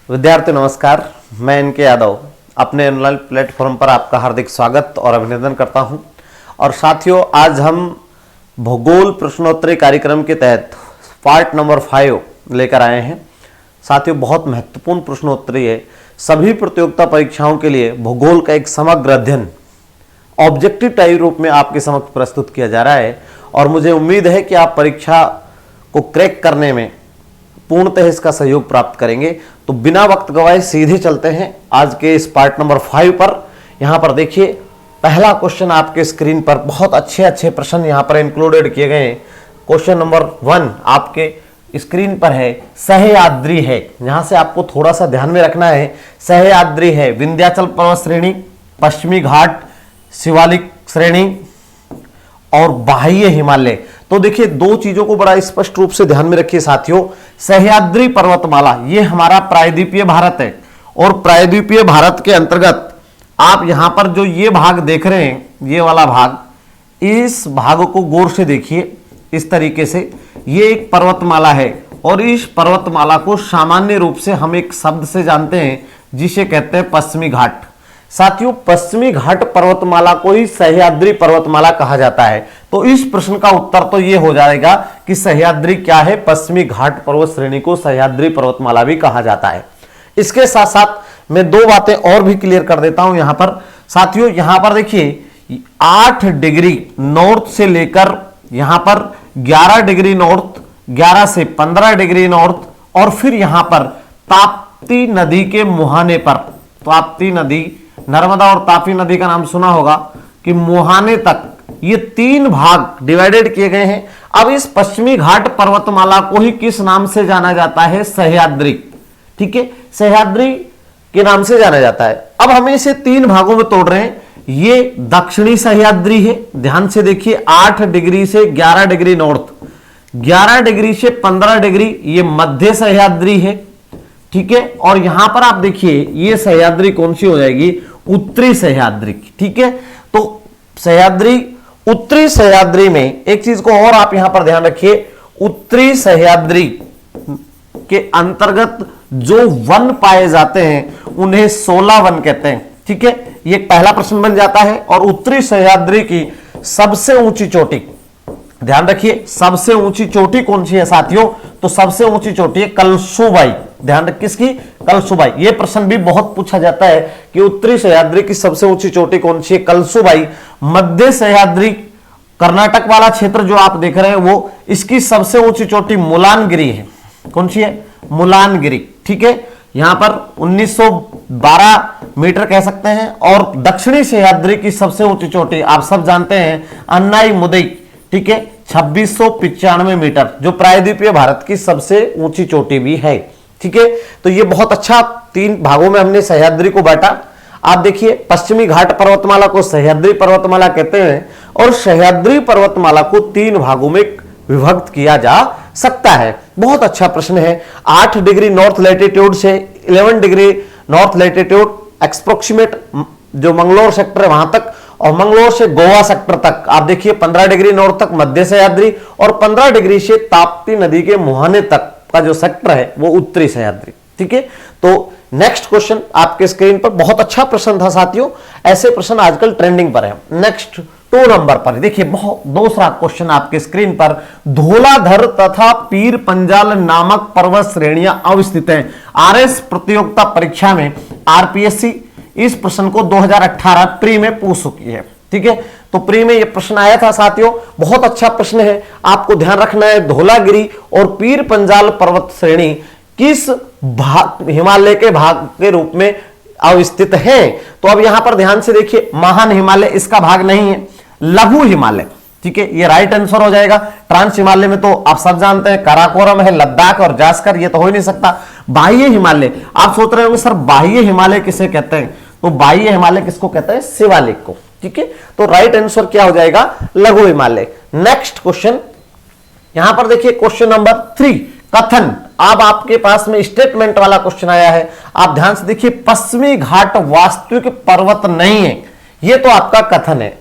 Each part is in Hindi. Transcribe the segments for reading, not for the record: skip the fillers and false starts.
विद्यार्थी नमस्कार, मैं इनके यादव अपने ऑनलाइन प्लेटफॉर्म पर आपका हार्दिक स्वागत और अभिनंदन करता हूं। और साथियों, आज हम भूगोल प्रश्नोत्तरी कार्यक्रम के तहत पार्ट नंबर 5 लेकर आए हैं। साथियों, बहुत महत्वपूर्ण प्रश्नोत्तरी है। सभी प्रतियोगिता परीक्षाओं के लिए भूगोल का एक समग्र अध्ययन ऑब्जेक्टिव टाइप रूप में आपके समक्ष प्रस्तुत किया जा रहा है और मुझे उम्मीद है कि आप परीक्षा को क्रैक करने में पूर्णतः इसका सहयोग प्राप्त करेंगे। तो बिना वक्त गवाए सीधे चलते हैं आज के इस पार्ट नंबर 5 पर। यहां पर देखिए, पहला क्वेश्चन आपके स्क्रीन पर बहुत अच्छे प्रश्न यहां पर इंक्लूडेड किए गए हैं। क्वेश्चन नंबर 1 आपके स्क्रीन पर है, सह्याद्री है। यहां से आपको थोड़ा सा ध्यान में रखना है। सह्याद्री है विंध्याचल पर्वत श्रेणी, पश्चिमी घाट, शिवालिक श्रेणी और बाह्य हिमालय। तो देखिए, दो चीजों को बड़ा स्पष्ट रूप से ध्यान में रखिए साथियों। सह्याद्री पर्वतमाला ये हमारा प्रायद्वीपीय भारत है और प्रायद्वीपीय भारत के अंतर्गत आप यहां पर जो ये भाग देख रहे हैं, ये वाला भाग, इस भाग को गौर से देखिए। इस तरीके से ये एक पर्वतमाला है और इस पर्वतमाला को सामान्य रूप से हम एक शब्द से जानते हैं जिसे कहते हैं पश्चिमी घाट। साथियों, पश्चिमी घाट पर्वतमाला को ही सह्याद्री पर्वतमाला कहा जाता है। तो इस प्रश्न का उत्तर तो यह हो जाएगा कि सह्याद्री क्या है, पश्चिमी घाट पर्वत श्रेणी को सह्याद्री पर्वतमाला भी कहा जाता है। इसके साथ साथ मैं दो बातें और भी क्लियर कर देता हूं यहां पर। साथियों, यहां पर देखिए 8 डिग्री नॉर्थ से लेकर यहां पर 11 डिग्री नॉर्थ, 11 से 15 डिग्री नॉर्थ और फिर यहां पर ताप्ती नदी के मुहाने पर, ताप्ती नदी, नर्मदा और तापी नदी का नाम सुना होगा, कि मुहाने तक ये 3 भाग डिवाइडेड किए गए हैं। अब इस पश्चिमी घाट पर्वतमाला को ही किस नाम से जाना जाता है? सह्याद्री। ठीक है, सह्याद्री के नाम से जाना जाता है। अब हमें इसे 3 भागों में तोड़ रहे हैं। ये दक्षिणी सह्याद्री है, ध्यान से देखिए, 8 डिग्री से 11 डिग्री नॉर्थ, 11 डिग्री से 15 डिग्री ये मध्य सह्याद्री है। ठीक है, और यहां पर आप देखिए ये सह्याद्री कौन सी हो जाएगी? उत्तरी सह्याद्री। ठीक है, तो सह्याद्री, उत्तरी सह्याद्री में एक चीज को और आप यहां पर ध्यान रखिए, उत्तरी सह्याद्री के अंतर्गत जो वन पाए जाते हैं उन्हें 16 वन कहते हैं। ठीक है, ये पहला प्रश्न बन जाता है। और उत्तरी सह्याद्री की सबसे ऊंची चोटी, ध्यान रखिए, सबसे ऊंची चोटी कौन सी है साथियों? तो सबसे ऊंची चोटी है कलसुबाई। ध्यान रख, किसकी? कलसुबाई। ये प्रश्न भी बहुत पूछा जाता है कि उत्तरी सह्याद्री की सबसे ऊंची चोटी कौन सी है? कलसुबाई। मध्य सह्याद्री, कर्नाटक वाला क्षेत्र जो आप देख रहे हैं वो, इसकी सबसे ऊंची चोटी मुलानगिरी है। कौन सी है? मुलानगिरी। ठीक है, यहां पर 1912 मीटर कह सकते हैं। और दक्षिणी सह्याद्री की सबसे ऊंची चोटी आप सब जानते हैं, अन्नाईमुदई। ठीक है, 2695 मीटर, जो प्रायद्वीपीय भारत की सबसे ऊंची चोटी भी है। ठीक है, तो ये बहुत अच्छा 3 भागों में हमने सह्याद्री को बांटा। आप देखिए, पश्चिमी घाट पर्वतमाला को सह्याद्री पर्वतमाला कहते हैं और सह्याद्री पर्वतमाला को 3 भागों में विभक्त किया जा सकता है। बहुत अच्छा प्रश्न है। 8 डिग्री नॉर्थ लैटिट्यूड से 11 डिग्री नॉर्थ लैटिट्यूड एक्सप्रोक्सीमेट जो मंगलोर सेक्टर है वहां तक, और मंगलोर से गोवा सेक्टर तक आप देखिए 15 डिग्री नॉर्थ तक मध्य सह्याद्री, और 15 डिग्री से ताप्ती नदी के मुहाने तक का जो सेक्टर है वो उत्तरी सह्याद्री। ठीक है, तो नेक्स्ट क्वेश्चन आपके स्क्रीन पर, बहुत अच्छा प्रश्न था साथियों, ऐसे प्रश्न आजकल ट्रेंडिंग पर है। नेक्स्ट 2 नंबर पर देखिए, बहुत दूसरा क्वेश्चन आपके स्क्रीन पर, धौलाधर तथा पीर पंजाल नामक पर्वत श्रेणियां अवस्थित हैं। आरएस प्रतियोगिता परीक्षा में आरपीएससी इस प्रश्न को 2018 प्री में पूछ चुकी है। ठीक है, तो प्री में यह प्रश्न आया था साथियों, बहुत अच्छा प्रश्न है। आपको ध्यान रखना है, धौलागिरी और पीर पंजाल पर्वत श्रेणी किस भाग, हिमालय के भाग के रूप में अवस्थित है? तो अब यहां पर ध्यान से देखिए, महान हिमालय इसका भाग नहीं है, लघु हिमालय। ठीक है, ये राइट आंसर हो जाएगा। ट्रांस हिमालय में तो आप सब जानते हैं काराकोरम है, लद्दाख और जास्कर, ये तो हो ही नहीं सकता। बाह्य हिमालय, आप सोच रहे होंगे सर बाह्य हिमालय किसे कहते हैं? तो बाह्य हिमालय किसको कहते हैं? शिवालिक को। ठीक है, तो राइट आंसर क्या हो जाएगा? लघु हिमालय। नेक्स्ट क्वेश्चन यहां पर देखिए, क्वेश्चन नंबर 3, कथन। अब आपके पास में स्टेटमेंट वाला क्वेश्चन आया है। आप ध्यान से देखिए, पश्चिमी घाट वास्तविक पर्वत नहीं है, ये तो आपका कथन है।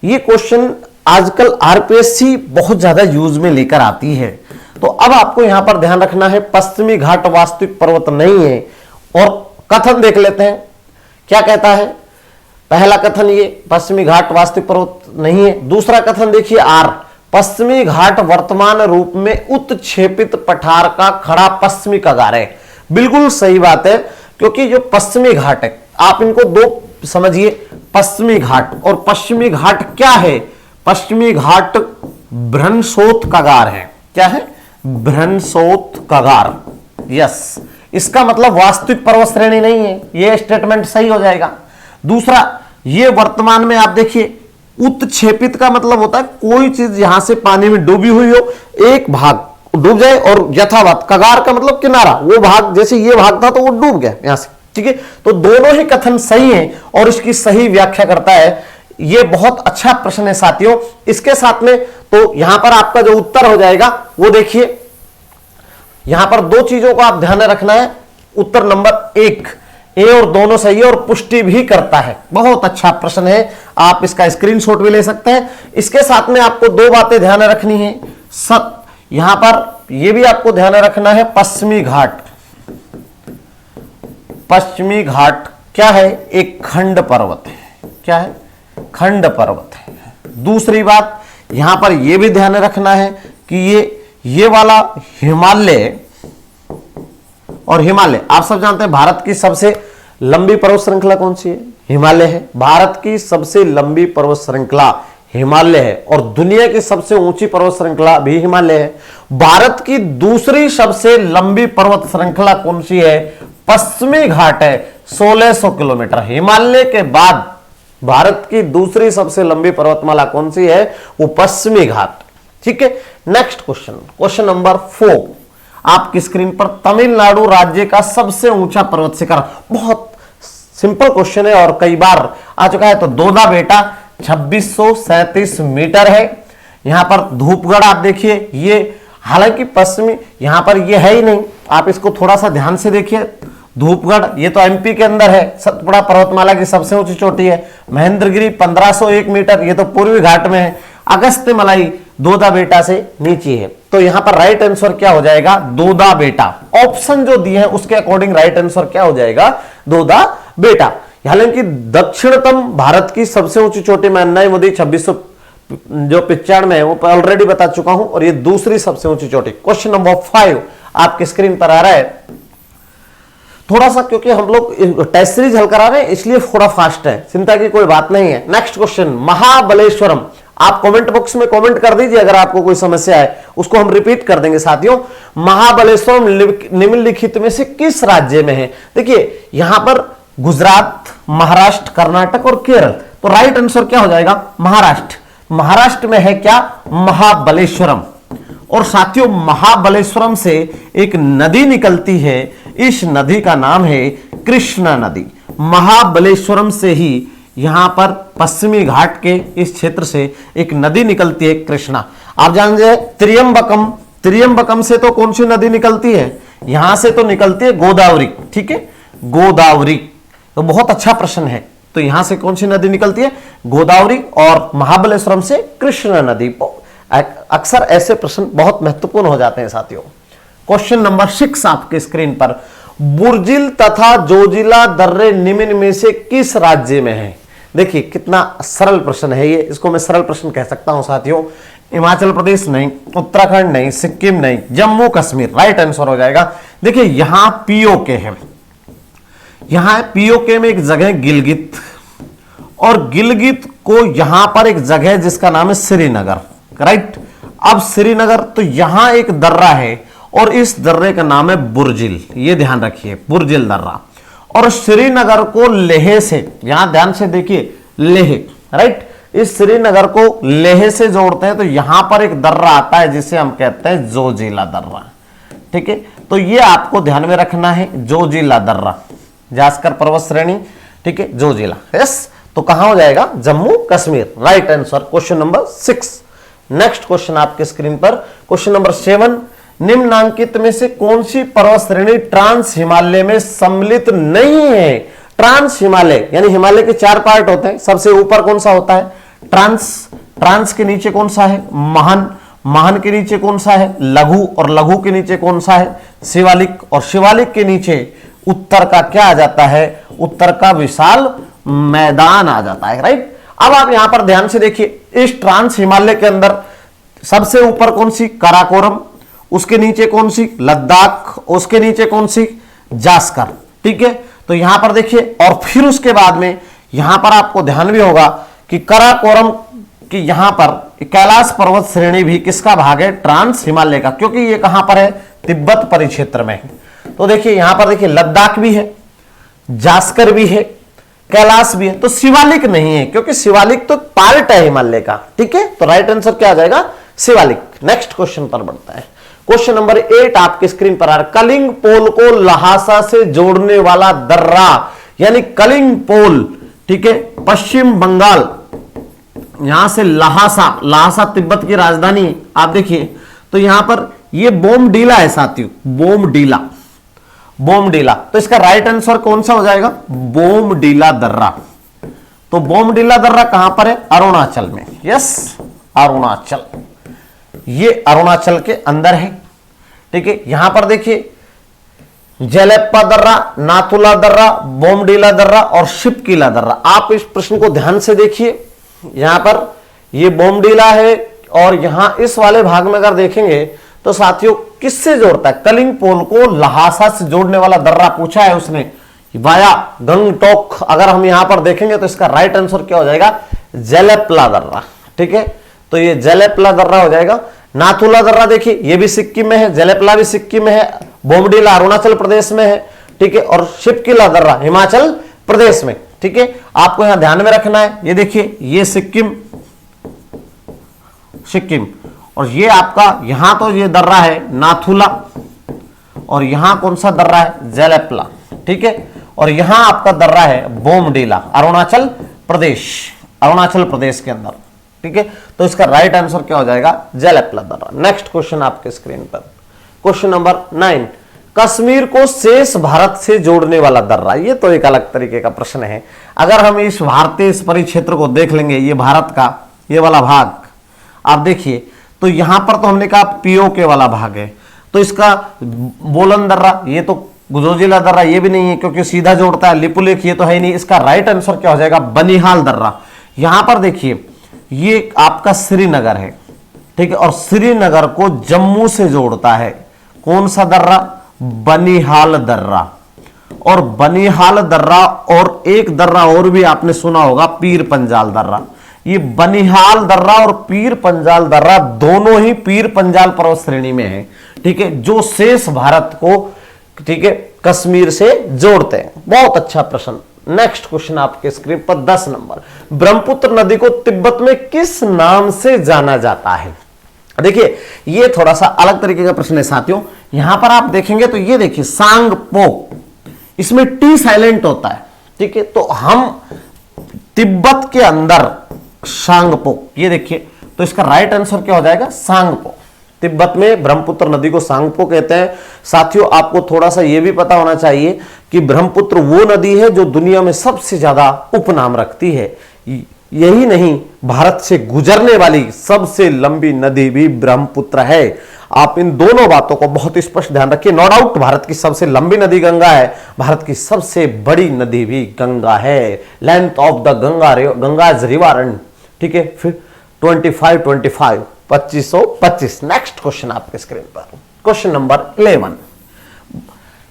ये क्वेश्चन आजकल आरपीएससी बहुत ज्यादा यूज में लेकर आती है। तो अब आपको यहां पर ध्यान रखना है, पश्चिमी घाट वास्तविक पर्वत नहीं है। और कथन देख लेते हैं क्या कहता है। पहला कथन ये, पश्चिमी घाट वास्तविक पर्वत नहीं है। दूसरा कथन देखिए आर, पश्चिमी घाट वर्तमान रूप में उत्क्षेपित पठार का खड़ा पश्चिमी कगार है। बिल्कुल सही बात है, क्योंकि जो पश्चिमी घाट है, आप इनको दो समझिए, पश्चिमी घाट और पश्चिमी घाट क्या है। पश्चिमी घाट भ्रंशोत कगार है। क्या है? भ्रंशोत कगार। यस, इसका मतलब वास्तविक पर्वत श्रेणी नहीं है, यह स्टेटमेंट सही हो जाएगा। दूसरा, ये वर्तमान में आप देखिए, उत्क्षेपित का मतलब होता है कोई चीज यहां से पानी में डूबी हुई हो, एक भाग डूब जाए, और यथावत कगार का मतलब किनारा, वो भाग जैसे ये भाग था तो वो डूब गया यहां से। ठीक है, तो दोनों ही कथन सही हैं और इसकी सही व्याख्या करता है। ये बहुत अच्छा प्रश्न है साथियों। इसके साथ में तो यहां पर आपका जो उत्तर हो जाएगा वो देखिए, यहां पर दो चीजों को आप ध्यान में रखना है। उत्तर नंबर 1 ए और दोनों सही है और पुष्टि भी करता है। बहुत अच्छा प्रश्न है, आप इसका स्क्रीनशॉट भी ले सकते हैं। इसके साथ में आपको दो बातें ध्यान में रखनी है। यहां पर यह भी आपको ध्यान में रखना है, पश्चिमी घाट, पश्चिमी घाट क्या है? एक खंड पर्वत है। क्या है? खंड पर्वत है। दूसरी बात यहां पर यह भी ध्यान में रखना है कि ये वाला हिमालय, और हिमालय आप सब जानते हैं भारत की सबसे लंबी पर्वत श्रृंखला कौन सी है? हिमालय है। भारत की सबसे लंबी पर्वत श्रृंखला हिमालय है, और दुनिया की सबसे ऊंची पर्वत श्रृंखला भी हिमालय है। भारत की दूसरी सबसे लंबी पर्वत श्रृंखला कौन सी है? पश्चिमी घाट है, 1600 किलोमीटर। हिमालय के बाद भारत की दूसरी सबसे लंबी पर्वतमाला कौन सी है? वो पश्चिमी घाट। ठीक है, नेक्स्ट क्वेश्चन, क्वेश्चन नंबर 4 आपकी स्क्रीन पर, तमिलनाडु राज्य का सबसे ऊंचा पर्वत शिखर। बहुत सिंपल क्वेश्चन है और कई बार आ चुका है। तो दोदा बेटा 2637 मीटर है। यहां पर धूपगढ़ आप देखिए, ये हालांकि पश्चिमी यहां पर ये है ही नहीं, आप इसको थोड़ा सा ध्यान से देखिए। धूपगढ़ ये तो एमपी के अंदर है, सतपुड़ा पर्वतमाला की सबसे ऊंची चोटी है। महेंद्रगिरी 1501 मीटर, ये तो पूर्वी घाट में है। अगस्त्य मलाई दोदा बेटा से नीचे है। तो यहां पर राइट आंसर क्या हो जाएगा? दोदा बेटा। ऑप्शन जो दिए हैं उसके अकॉर्डिंग राइट आंसर क्या हो जाएगा? दोदा बेटा। हालांकि दक्षिणतम भारत की सबसे ऊंची चोटी में अन्नाई मुदी 2695 में है, वो ऑलरेडी बता चुका हूं, और ये दूसरी सबसे ऊंची चोटी। क्वेश्चन नंबर 5 आपकी स्क्रीन पर आ रहा है। थोड़ा सा क्योंकि हम लोग टेस्ट सीरीज हल करा रहे हैं इसलिए थोड़ा फास्ट है, चिंता की कोई बात नहीं है। Next question, Mahabaleshwaram. आप कमेंट बॉक्स में कमेंट कर दीजिए अगर आपको कोई समस्या है, उसको हम रिपीट कर देंगे साथियों। महाबलेश्वरम निम्नलिखित में से किस राज्य में है? देखिए यहां पर गुजरात, महाराष्ट्र, कर्नाटक और केरल। तो राइट आंसर क्या हो जाएगा? महाराष्ट्र। महाराष्ट्र में है क्या? महाबलेश्वरम। और साथियों महाबलेश्वरम से एक नदी निकलती है, इस नदी का नाम है कृष्णा नदी। महाबलेश्वरम से ही यहां पर पश्चिमी घाट के इस क्षेत्र से एक नदी निकलती है, कृष्णा। आप जानते त्रियंबकम, त्रियंबकम से तो कौन सी नदी निकलती है? यहां से तो निकलती है गोदावरी। ठीक है, गोदावरी। तो बहुत अच्छा प्रश्न है। तो यहां से कौन सी नदी निकलती है? गोदावरी। और महाबलेश्वरम से कृष्णा नदी। अक्सर ऐसे प्रश्न बहुत महत्वपूर्ण हो जाते हैं साथियों। क्वेश्चन नंबर 6 आपके स्क्रीन पर, बुर्जिल तथा जोजिला दर्रे निम्न में से किस राज्य में है? देखिए कितना सरल प्रश्न है ये, इसको मैं सरल प्रश्न कह सकता हूं साथियों। हिमाचल प्रदेश नहीं, उत्तराखंड नहीं, सिक्किम नहीं, जम्मू कश्मीर राइट आंसर हो जाएगा। देखिए यहां पीओके है, यहां पीओके में एक जगह गिलगित, और गिलगित को यहां पर एक जगह जिसका नाम है श्रीनगर। राइट, अब श्रीनगर, तो यहां एक दर्रा है और इस दर्रे का नाम है बुर्जिल। ये ध्यान रखिए, बुर्जिल दर्रा। और श्रीनगर को लेह से, यहां ध्यान से देखिए, लेह। राइट, इस श्रीनगर को लेह से जोड़ते हैं तो यहां पर एक दर्रा आता है जिसे हम कहते हैं जोजिला दर्रा। ठीक है, तो ये आपको ध्यान में रखना है, जोजिला दर्रा, जास्कर पर्वत श्रेणी। ठीक है, जोजिला। यस, तो कहां हो जाएगा? Jammu Kashmir. Right answer question number 6। Next question आपके स्क्रीन पर, क्वेश्चन नंबर 7, निम्नांकित में से कौन सी पर्वत श्रेणी ट्रांस हिमालय में सम्मिलित नहीं है? ट्रांस हिमालय यानी हिमालय के 4 पार्ट होते हैं। सबसे ऊपर कौन सा होता है? ट्रांस। ट्रांस के नीचे कौन सा है? महान। महान के नीचे कौन सा है? लघु, और लघु के नीचे कौन सा है? शिवालिक, और शिवालिक के नीचे उत्तर का क्या आ जाता है? उत्तर का विशाल मैदान आ जाता है, राइट। अब आप यहां पर ध्यान से देखिए, इस ट्रांस हिमालय के अंदर सबसे ऊपर कौन सी? काराकोरम, उसके नीचे कौन सी? लद्दाख, उसके नीचे कौन सी? जास्कर, ठीक है। तो यहां पर देखिए, और फिर उसके बाद में यहां पर आपको ध्यान भी होगा कि काराकोरम कि यहां पर कैलाश पर्वत श्रेणी भी किसका भाग है? ट्रांस हिमालय का, क्योंकि ये कहां पर है? तिब्बत परिक्षेत्र में है। तो देखिए यहां पर देखिए लद्दाख भी है, जास्कर भी है, कैलाश भी है, तो शिवालिक नहीं है, क्योंकि शिवालिक तो पार्ट है हिमालय का, ठीक है। तो राइट आंसर क्या आ जाएगा? शिवालिक। नेक्स्ट क्वेश्चन पर बढ़ता है। क्वेश्चन नंबर 8 आपके स्क्रीन पर आ रहा है। कलिंग पोल को लहासा से जोड़ने वाला दर्रा, यानी कलिंग पोल, ठीक है, पश्चिम बंगाल, यहां से लहासा, लहासा तिब्बत की राजधानी है। आप देखिए तो यहां पर ये बोमडीला है साथियों, बोमडीला, बोमडीला। तो इसका राइट आंसर कौन सा हो जाएगा? बोमडीला दर्रा। तो बोमडीला दर्रा कहां पर है? अरुणाचल में, यस, अरुणाचल, ये अरुणाचल के अंदर है, ठीक है। यहां पर देखिए जेलेप्पा दर्रा, नाथुला दर्रा, बोमडीला दर्रा और शिपकीला दर्रा। आप इस प्रश्न को ध्यान से देखिए, यहां पर ये बोमडीला है, और यहां इस वाले भाग में अगर देखेंगे तो साथियों किससे जोड़ता है? कलिंग पोल को लहासा से जोड़ने वाला दर्रा पूछा है उसने, वाया गंगटोक। अगर हम यहां पर देखेंगे तो इसका राइट आंसर क्या हो जाएगा? जेलेप्ला दर्रा, ठीक है। तो ये जेलेप्ला दर्रा हो जाएगा। नाथुला दर्रा देखिए ये भी सिक्किम में है, जेलेप्ला भी सिक्किम में है, बोमडीला अरुणाचल प्रदेश में है, ठीक है, और शिपकीला दर्रा हिमाचल प्रदेश में, ठीक है। आपको यहां ध्यान में रखना है, ये देखिए ये सिक्किम, सिक्किम, और ये आपका यहां तो ये दर्रा है नाथुला, और यहां कौन सा दर्रा है? जेलेप्ला, ठीक है, और यहां आपका दर्रा है बोमडीला, अरुणाचल प्रदेश, अरुणाचल प्रदेश के अंदर, ठीक है। तो इसका राइट आंसर क्या हो जाएगा? जेलेप्ला दर्रा। नेक्स्ट क्वेश्चन आपके स्क्रीन पर, क्वेश्चन नंबर 9, कश्मीर को शेष भारत से जोड़ने वाला दर्रा। ये तो एक अलग तरीके का प्रश्न है। अगर हम इस भारतीय इस परिक्षेत्र को देख लेंगे, ये भारत का ये वाला भाग आप देखिए, तो यहां पर तो हमने कहा पीओके वाला भाग है, तो इसका बोलन दर्रा, ये तो गुजोजिला दर्रा ये भी नहीं है क्योंकि सीधा जोड़ता है, लिपुलेख ये तो है ही नहीं। इसका राइट आंसर क्या हो जाएगा? बनिहाल दर्रा। यहां पर देखिए ये आपका श्रीनगर है, ठीक है, और श्रीनगर को जम्मू से जोड़ता है कौन सा दर्रा? बनिहाल दर्रा। और बनिहाल दर्रा, और एक दर्रा और भी आपने सुना होगा, पीर पंजाल दर्रा। ये बनिहाल दर्रा और पीर पंजाल दर्रा दोनों ही पीर पंजाल पर्वत श्रेणी में है, ठीक है, जो शेष भारत को, ठीक है, कश्मीर से जोड़ते हैं। बहुत अच्छा प्रश्न। नेक्स्ट क्वेश्चन आपके स्क्रीन पर 10 नंबर, ब्रह्मपुत्र नदी को तिब्बत में किस नाम से जाना जाता है? देखिए ये थोड़ा सा अलग तरीके का प्रश्न है साथियों। यहां पर आप देखेंगे तो ये देखिए सांगपो, इसमें टी साइलेंट होता है, ठीक है। तो हम तिब्बत के अंदर सांगपो, ये देखिए, तो इसका राइट आंसर क्या हो जाएगा? सांगपो। तिब्बत में ब्रह्मपुत्र नदी को सांगपो कहते हैं। साथियों आपको थोड़ा सा यह भी पता होना चाहिए कि ब्रह्मपुत्र वो नदी है जो दुनिया में सबसे ज्यादा उपनाम रखती है। यही नहीं, भारत से गुजरने वाली सबसे लंबी नदी भी ब्रह्मपुत्र है। आप इन दोनों बातों को बहुत स्पष्ट ध्यान रखिए। नो डाउट भारत की सबसे लंबी नदी गंगा है, भारत की सबसे बड़ी नदी भी गंगा है। लेंथ ऑफ द गंगाज रिवर, ठीक है। फिर 2525 नेक्स्ट क्वेश्चन आपके स्क्रीन पर, क्वेश्चन नंबर 11,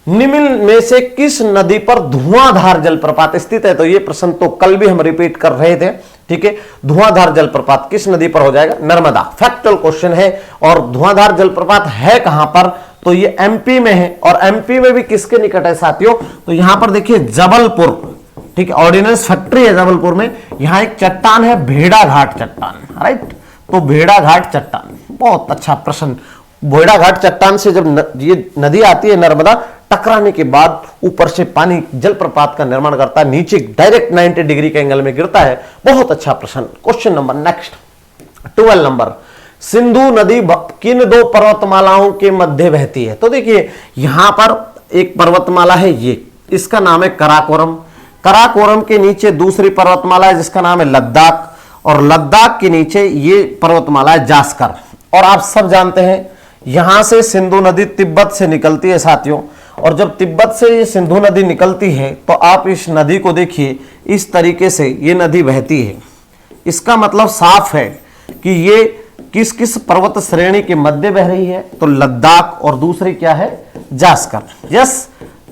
निम्न में से किस नदी पर धुआंधार जलप्रपात स्थित है? तो ये प्रश्न तो कल भी हम रिपीट कर रहे थे, ठीक है। धुआंधार जलप्रपात किस नदी पर हो जाएगा? नर्मदा। फैक्चुअल क्वेश्चन है। और धुआंधार जलप्रपात है कहां पर? तो ये एमपी में है, और एमपी में भी किसके निकट है साथियों? तो यहां पर देखिए जबलपुर, ठीक है, ऑर्डिनेंस फैक्ट्री है जबलपुर में। यहां एक चट्टान है भेड़ा घाट चट्टान, राइट। तो भेड़ा घाट चट्टान, बहुत अच्छा प्रश्न। भेड़ा घाट चट्टान से जब ये नदी आती है नर्मदा, टकराने के बाद ऊपर से पानी जलप्रपात का निर्माण करता है, नीचे डायरेक्ट 90 डिग्री के एंगल में गिरता है। बहुत अच्छा प्रश्न। Question number next 12 number, Sindhu नदी किन दो पर्वतमालाओं के मध्य बहती है? तो देखिए यहां पर एक पर्वतमाला है, ये इसका नाम है कराकोरम। कराकोरम के नीचे दूसरी पर्वतमाला है जिसका नाम है लद्दाख, और लद्दाख के नीचे ये पर्वतमाला है जास्कर। और आप सब जानते हैं यहां से सिंधु नदी तिब्बत से निकलती है साथियों, और जब तिब्बत से ये सिंधु नदी निकलती है तो आप इस नदी को देखिए, इस तरीके से ये नदी बहती है। इसका मतलब साफ है कि ये किस किस पर्वत श्रेणी के मध्य बह रही है, तो लद्दाख, और दूसरी क्या है, जास्कर। यस,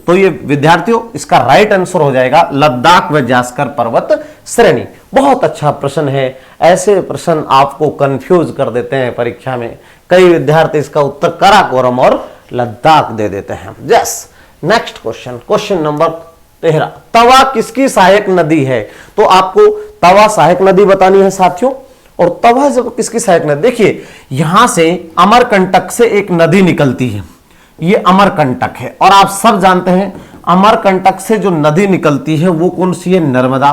तो ये विद्यार्थियों इसका राइट आंसर हो जाएगा लद्दाख व जास्कर पर्वत श्रेणी। बहुत अच्छा प्रश्न है, ऐसे प्रश्न आपको कंफ्यूज कर देते हैं परीक्षा में। कई विद्यार्थी इसका उत्तर काराकोरम और लद्दाख दे देते हैं। Yes, next question, question number 13, तवा किसकी सहायक नदी है? तो आपको तवा सहायक नदी बतानी है साथियों। और तवा जब किसकी सहायक नदी, देखिए यहां से अमरकंटक से एक नदी निकलती है, ये अमरकंटक है, और आप सब जानते हैं अमरकंटक से जो नदी निकलती है वो कौन सी है, नर्मदा।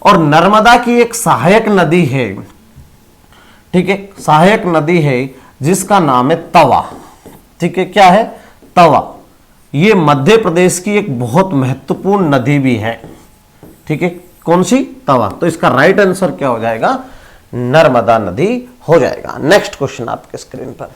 और नर्मदा की एक सहायक नदी है, ठीक है, सहायक नदी है जिसका नाम है तवा। ठीक है, क्या है, तवा। ये मध्य प्रदेश की एक बहुत महत्वपूर्ण नदी भी है। ठीक है, कौन सी, तवा। तो इसका राइट आंसर क्या हो जाएगा, नर्मदा नदी हो जाएगा। नेक्स्ट क्वेश्चन आपके स्क्रीन पर,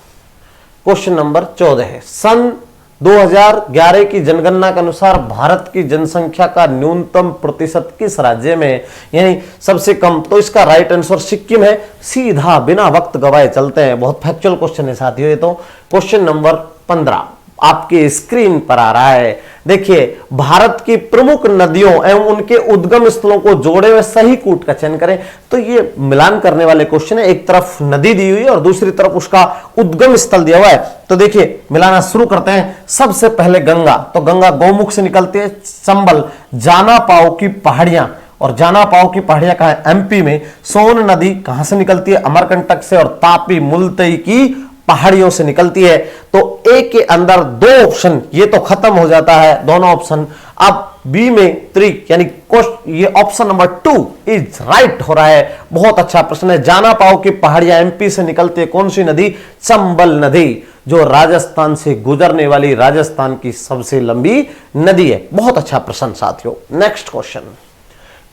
क्वेश्चन नंबर 14 है, सन 2011 की जनगणना के अनुसार भारत की जनसंख्या का न्यूनतम प्रतिशत किस राज्य में, यानी सबसे कम, तो इसका राइट आंसर सिक्किम है। सीधा बिना वक्त गवाए चलते हैं, बहुत फैक्चुअल क्वेश्चन है साथियों ये तो। क्वेश्चन नंबर 15 आपके स्क्रीन पर आ रहा है। देखिए, भारत की प्रमुख नदियों एवं उनके उद्गम स्थलों को जोड़े हुए सही कूट का चयन करें। तो ये मिलान करने वाले क्वेश्चन है, एक तरफ नदी दी हुई है और दूसरी तरफ उसका उद्गम स्थल दिया हुआ है। तो देखिए मिलाना शुरू करते हैं। सबसे पहले गंगा, तो गंगा गौमुख से निकलती है, चंबल, जाना पाओ की पहाड़ियां, और जाना पाओ की पहाड़ियां कहां है, एमपी में। सोन नदी कहां से निकलती है, अमरकंटक से, और तापी मुलतई की पहाड़ियों से निकलती है। तो ए के अंदर 2 ऑप्शन, ये तो खत्म हो जाता है दोनों ऑप्शन। अब बी में 3, यानी ये ऑप्शन नंबर 2 इज राइट हो रहा है। बहुत अच्छा प्रश्न है। जाना पाओ की पहाड़ियां एमपी से निकलती है, कौन सी नदी, चंबल नदी, जो राजस्थान से गुजरने वाली राजस्थान की सबसे लंबी नदी है। बहुत अच्छा प्रश्न साथियों। नेक्स्ट क्वेश्चन,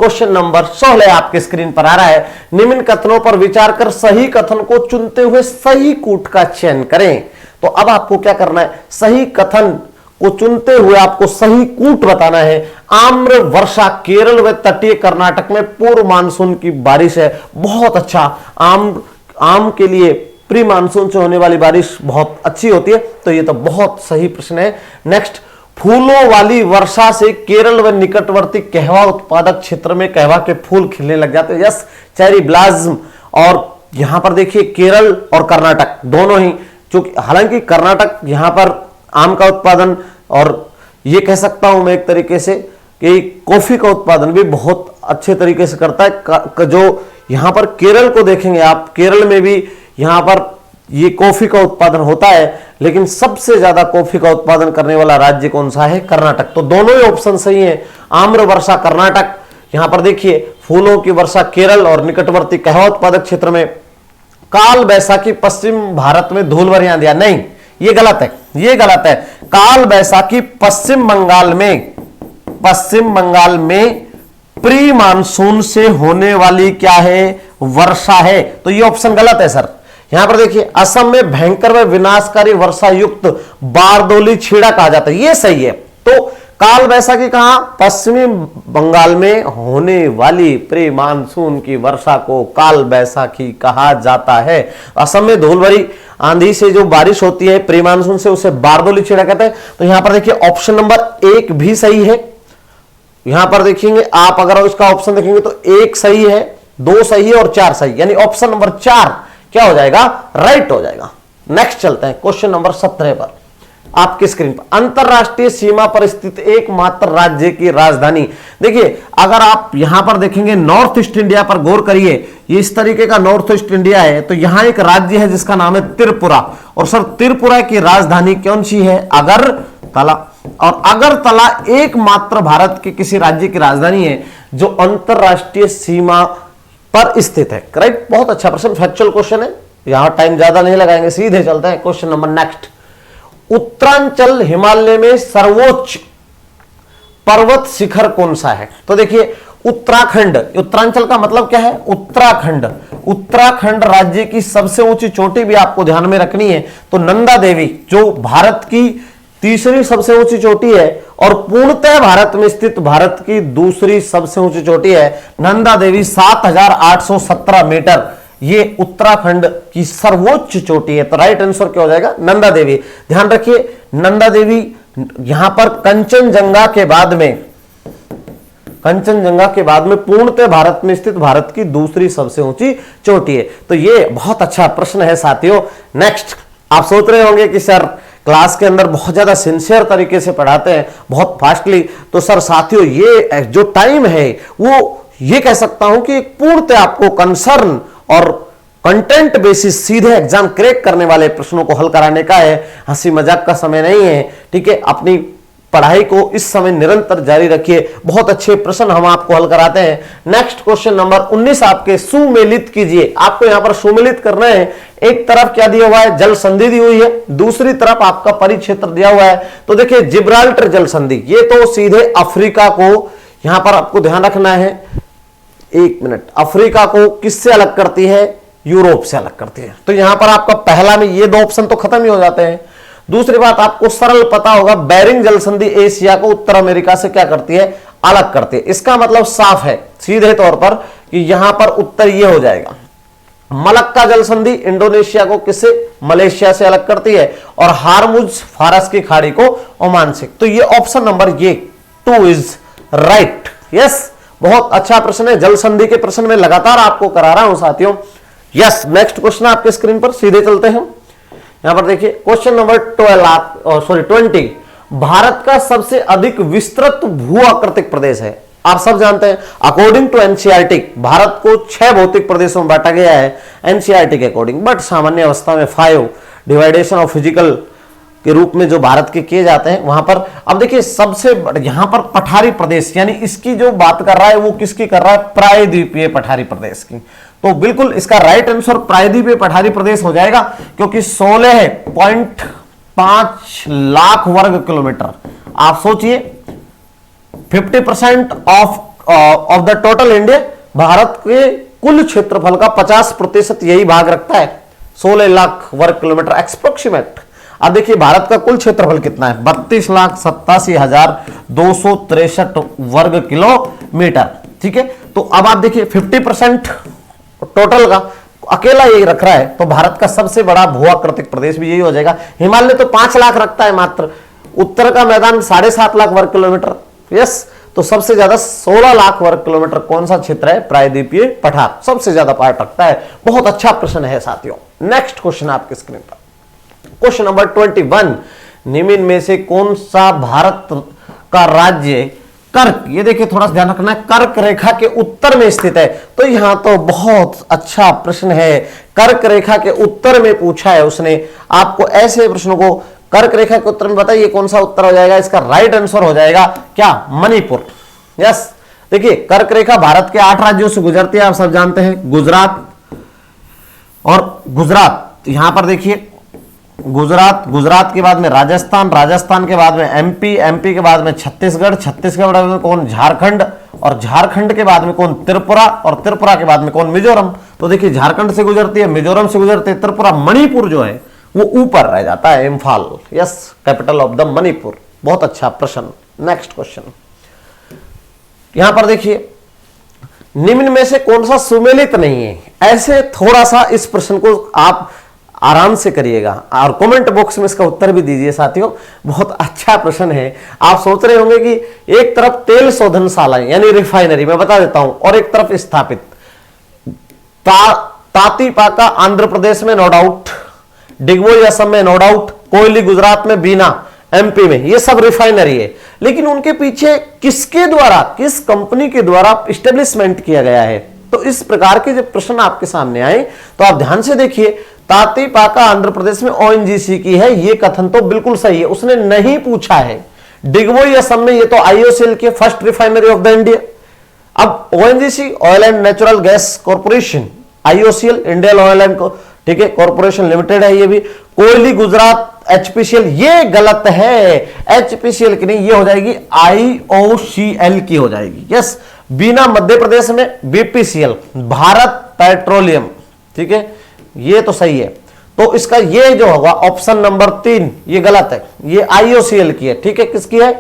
क्वेश्चन नंबर 16 आपके स्क्रीन पर आ रहा है। निम्न कथनों पर विचार कर सही कथन को चुनते हुए सही कूट का चयन करें। तो अब आपको क्या करना है, सही कथन को चुनते हुए आपको सही कूट बताना है। आम्र वर्षा केरल व तटीय कर्नाटक में पूर्व मानसून की बारिश है। बहुत अच्छा, आम के लिए प्री मानसून से होने वाली बारिश बहुत अच्छी होती है, तो ये तो बहुत सही प्रश्न है। नेक्स्ट, फूलों वाली वर्षा से केरल व निकटवर्ती कहवा उत्पादक क्षेत्र में कहवा के फूल खिलने लग जाते हैं। Yes, cherry blossom. और यहां पर देखिए केरल और कर्नाटक दोनों ही, चूंकि हालांकि कर्नाटक यहां पर आम का उत्पादन, और ये कह सकता हूं मैं एक तरीके से कि कॉफी का उत्पादन भी बहुत अच्छे तरीके से करता है। जो यहां पर केरल को देखेंगे आप, केरल में भी यहां पर ये कॉफी का उत्पादन होता है, लेकिन सबसे ज्यादा कॉफी का उत्पादन करने वाला राज्य कौन सा है, कर्नाटक। तो दोनों ही ऑप्शन सही है। आम्र वर्षा कर्नाटक, यहां पर देखिए फूलों की वर्षा केरल, और निकटवर्ती कहवा उत्पादक क्षेत्र में काल बैसाखी पश्चिम भारत में धूल भर दिया, नहीं ये गलत है, ये गलत है। काल बैसाखी पश्चिम बंगाल में प्री मानसून से होने वाली क्या है, वर्षा है। तो ये ऑप्शन गलत है सर। यहां पर देखिए असम में भयंकर व विनाशकारी वर्षा युक्त बारदोली छेड़ा कहा जाता है, ये सही है। तो काल बैसाखी कहां, पश्चिमी बंगाल में होने वाली प्री मानसून की वर्षा को काल बैसाखी कहा जाता है। असम में धूल भरी आंधी से जो बारिश होती है प्री मानसून से, उसे बारदोली छेड़ा कहते हैं। तो यहां पर देखिए ऑप्शन नंबर 1 भी सही है। यहां पर देखेंगे आप, अगर इसका ऑप्शन देखेंगे तो 1 सही है, 2 सही है और 4 सही, यानी ऑप्शन नंबर 4 क्या हो जाएगा, राइट हो जाएगा। नेक्स्ट चलते हैं क्वेश्चन नंबर 17 पर आपकी स्क्रीन पर। अंतरराष्ट्रीय सीमा पर स्थित एकमात्र राज्य की राजधानी। देखिए अगर आप यहां पर देखेंगे नॉर्थ ईस्ट इंडिया पर गौर करिए, ये इस तरीके का नॉर्थ ईस्ट इंडिया है, तो यहां एक राज्य है जिसका नाम है त्रिपुरा। और सर त्रिपुरा की राजधानी कौन सी है, अगरतला। और अगरतला एकमात्र भारत के किसी राज्य की राजधानी है जो अंतरराष्ट्रीय सीमा पर स्थित है। करेक्ट, बहुत अच्छा प्रश्न, फैक्चुअल क्वेश्चन है। यहां टाइम ज्यादा नहीं लगाएंगे, सीधे चलते हैं question number next. Uttaranchal Himalaya में सर्वोच्च पर्वत शिखर कौन सा है? तो देखिए उत्तराखंड, उत्तरांचल का मतलब क्या है, उत्तराखंड। उत्तराखंड राज्य की सबसे ऊंची चोटी भी आपको ध्यान में रखनी है। तो नंदा देवी जो भारत की तीसरी सबसे ऊंची चोटी है और पूर्णतः भारत में स्थित भारत की दूसरी सबसे ऊंची चोटी है नंदा देवी, 7,817 मीटर, ये उत्तराखंड की सर्वोच्च चोटी है। तो राइट आंसर क्या हो जाएगा? नंदा देवी। ध्यान रखिए नंदा देवी यहां पर कंचनजंगा के बाद में पूर्णतः भारत में स्थित भारत की दूसरी सबसे ऊंची चोटी है। तो ये बहुत अच्छा प्रश्न है साथियों। नेक्स्ट, आप सोच रहे होंगे कि सर क्लास के अंदर बहुत ज्यादा सिंसियर तरीके से पढ़ाते हैं, बहुत फास्टली। तो सर साथियों ये जो टाइम है वो ये कह सकता हूं कि पूर्णतः आपको कंसर्न और कंटेंट बेसिस सीधे एग्जाम क्रैक करने वाले प्रश्नों को हल कराने का है। हंसी मजाक का समय नहीं है, ठीक है। अपनी पढ़ाई को इस समय निरंतर जारी रखिए, बहुत अच्छे प्रश्न हम आपको हल कराते हैं। नेक्स्ट क्वेश्चन नंबर 19 आपके सुमेलित कीजिए। आपको यहां पर सुमेलित करना है। एक तरफ क्या दिया हुआ है? जल संधि दी हुई है, दूसरी तरफ आपका परिक्षेत्र दिया हुआ है। तो देखिए जिब्राल्टर जल संधि, ये तो सीधे अफ्रीका को, यहां पर आपको ध्यान रखना है, एक मिनट, अफ्रीका को किससे अलग करती है? यूरोप से अलग करती है। तो यहां पर आपका पहला में ये दो ऑप्शन तो खत्म ही हो जाते हैं। दूसरी बात आपको सरल पता होगा, बेरिंग जल संधि एशिया को उत्तर अमेरिका से क्या करती है? अलग करती है। इसका मतलब साफ है सीधे तौर पर कि यहां पर उत्तर ये हो जाएगा। मलक्का जल संधि इंडोनेशिया को किससे? मलेशिया से अलग करती है, और हारमुज फारस की खाड़ी को ओमान से। तो ये ऑप्शन नंबर ये 2 इज राइट। यस, बहुत अच्छा प्रश्न है। जल संधि के प्रश्न में लगातार आपको करा रहा हूं साथियों। यस, नेक्स्ट क्वेश्चन आपके स्क्रीन पर, सीधे चलते हैं। यहां पर देखिए क्वेश्चन नंबर 20। भारत का सबसे अधिक विस्तृत भू आकृतिक प्रदेश है। आप सब जानते हैं अकॉर्डिंग टू एनसीईआरटी भारत को 6 भौतिक प्रदेशों में बांटा गया है एनसीईआरटी के अकॉर्डिंग, बट सामान्य अवस्था में 5 डिवाइडेशन ऑफ फिजिकल के रूप में जो भारत के किए जाते हैं वहां पर। अब देखिए सबसे यहां पर पठारी प्रदेश, यानी इसकी जो बात कर रहा है वो किसकी कर रहा है? प्रायद्वीपीय पठारी प्रदेश की। तो बिल्कुल इसका राइट आंसर प्रायद्वीपीय पठारी प्रदेश हो जाएगा, क्योंकि 16.5 लाख वर्ग किलोमीटर। आप सोचिए 50% of the total India, Bharat के कुल क्षेत्रफल का 50% यही भाग रखता है, 16 लाख वर्ग किलोमीटर एक्सप्रोक्सीमेट। अब देखिए भारत का कुल क्षेत्रफल कितना है? 32,87,263 वर्ग किलोमीटर, ठीक है। तो अब आप देखिए 50% टोटल का अकेला यही रख रहा है, तो भारत का सबसे बड़ा भू आकृतिक प्रदेश भी यही हो जाएगा। हिमालय तो 5 लाख रखता है मात्र, उत्तर का मैदान 7.5 लाख वर्ग किलोमीटर। यस, तो सबसे ज्यादा 16 लाख वर्ग किलोमीटर कौन सा क्षेत्र है? प्रायद्वीपीय पठार सबसे ज्यादा पार्ट रखता है। बहुत अच्छा प्रश्न है साथियों। नेक्स्ट क्वेश्चन आपके स्क्रीन पर, क्वेश्चन नंबर 21। निम्न में से कौन सा भारत का राज्य कर्क, ये देखिए थोड़ा सा ध्यान रखना है, कर्क रेखा के उत्तर में स्थित है? तो यहां तो बहुत अच्छा प्रश्न है, कर्क रेखा के उत्तर में पूछा है उसने आपको। ऐसे प्रश्नों को कर्क रेखा के उत्तर में बताइए कौन सा उत्तर हो जाएगा? इसका राइट आंसर हो जाएगा क्या? मणिपुर। यस, देखिए कर्क रेखा भारत के 8 राज्यों से गुजरती है, आप सब जानते हैं, गुजरात और गुजरात, यहां पर देखिए गुजरात के बाद में राजस्थान के बाद में एमपी के बाद में छत्तीसगढ़ के बाद में कौन? झारखंड, और झारखंड के बाद में कौन? त्रिपुरा, और त्रिपुरा के बाद में कौन? मिजोरम। तो देखिए झारखंड से गुजरती है, मिजोरम से गुजरती है त्रिपुरा, मणिपुर जो है वो ऊपर रह जाता है, Imphal. Yes, capital of the Manipur. बहुत अच्छा प्रश्न। नेक्स्ट क्वेश्चन, यहां पर देखिए निम्न में से कौन सा सुमेलित नहीं है? ऐसे थोड़ा सा इस प्रश्न को आप आराम से करिएगा और कमेंट बॉक्स में इसका उत्तर भी दीजिए साथियों। बहुत अच्छा प्रश्न है। आप सोच रहे होंगे कि एक तरफ तेल शोधनशालाएं यानी रिफाइनरी, मैं बता देता हूं, और एक तरफ स्थापित तातीपाका आंध्र प्रदेश में नो डाउट, डिगबोई असम में नो डाउट, कोयली गुजरात में, बीना एमपी में, ये सब रिफाइनरी है। लेकिन उनके पीछे किसके द्वारा, किस कंपनी के द्वारा इस्टेब्लिशमेंट किया गया है? तो इस प्रकार के जब प्रश्न आपके सामने आए तो आप ध्यान से देखिए। तातीपाका आंध्र प्रदेश में ओएनजीसी की है, ये कथन तो बिल्कुल सही है, उसने नहीं पूछा है। डिगबोई असम में, ये तो आईओसीएल की first refinery of the India. अब ONGC oil and natural gas corporation, IOCL Indian oil and, ठीक है, कॉर्पोरेशन लिमिटेड है ये भी। कोयली गुजरात एचपीसीएल, ये गलत है, एचपीसीएल की नहीं, ये हो जाएगी आईओसीएल की हो जाएगी। यस, बीना मध्य प्रदेश में बीपीसीएल, भारत पेट्रोलियम, ठीक है, ये तो सही है। तो इसका ये जो होगा ऑप्शन नंबर 3 ये गलत है, ये IOCL की है, ठीक है, किसकी है?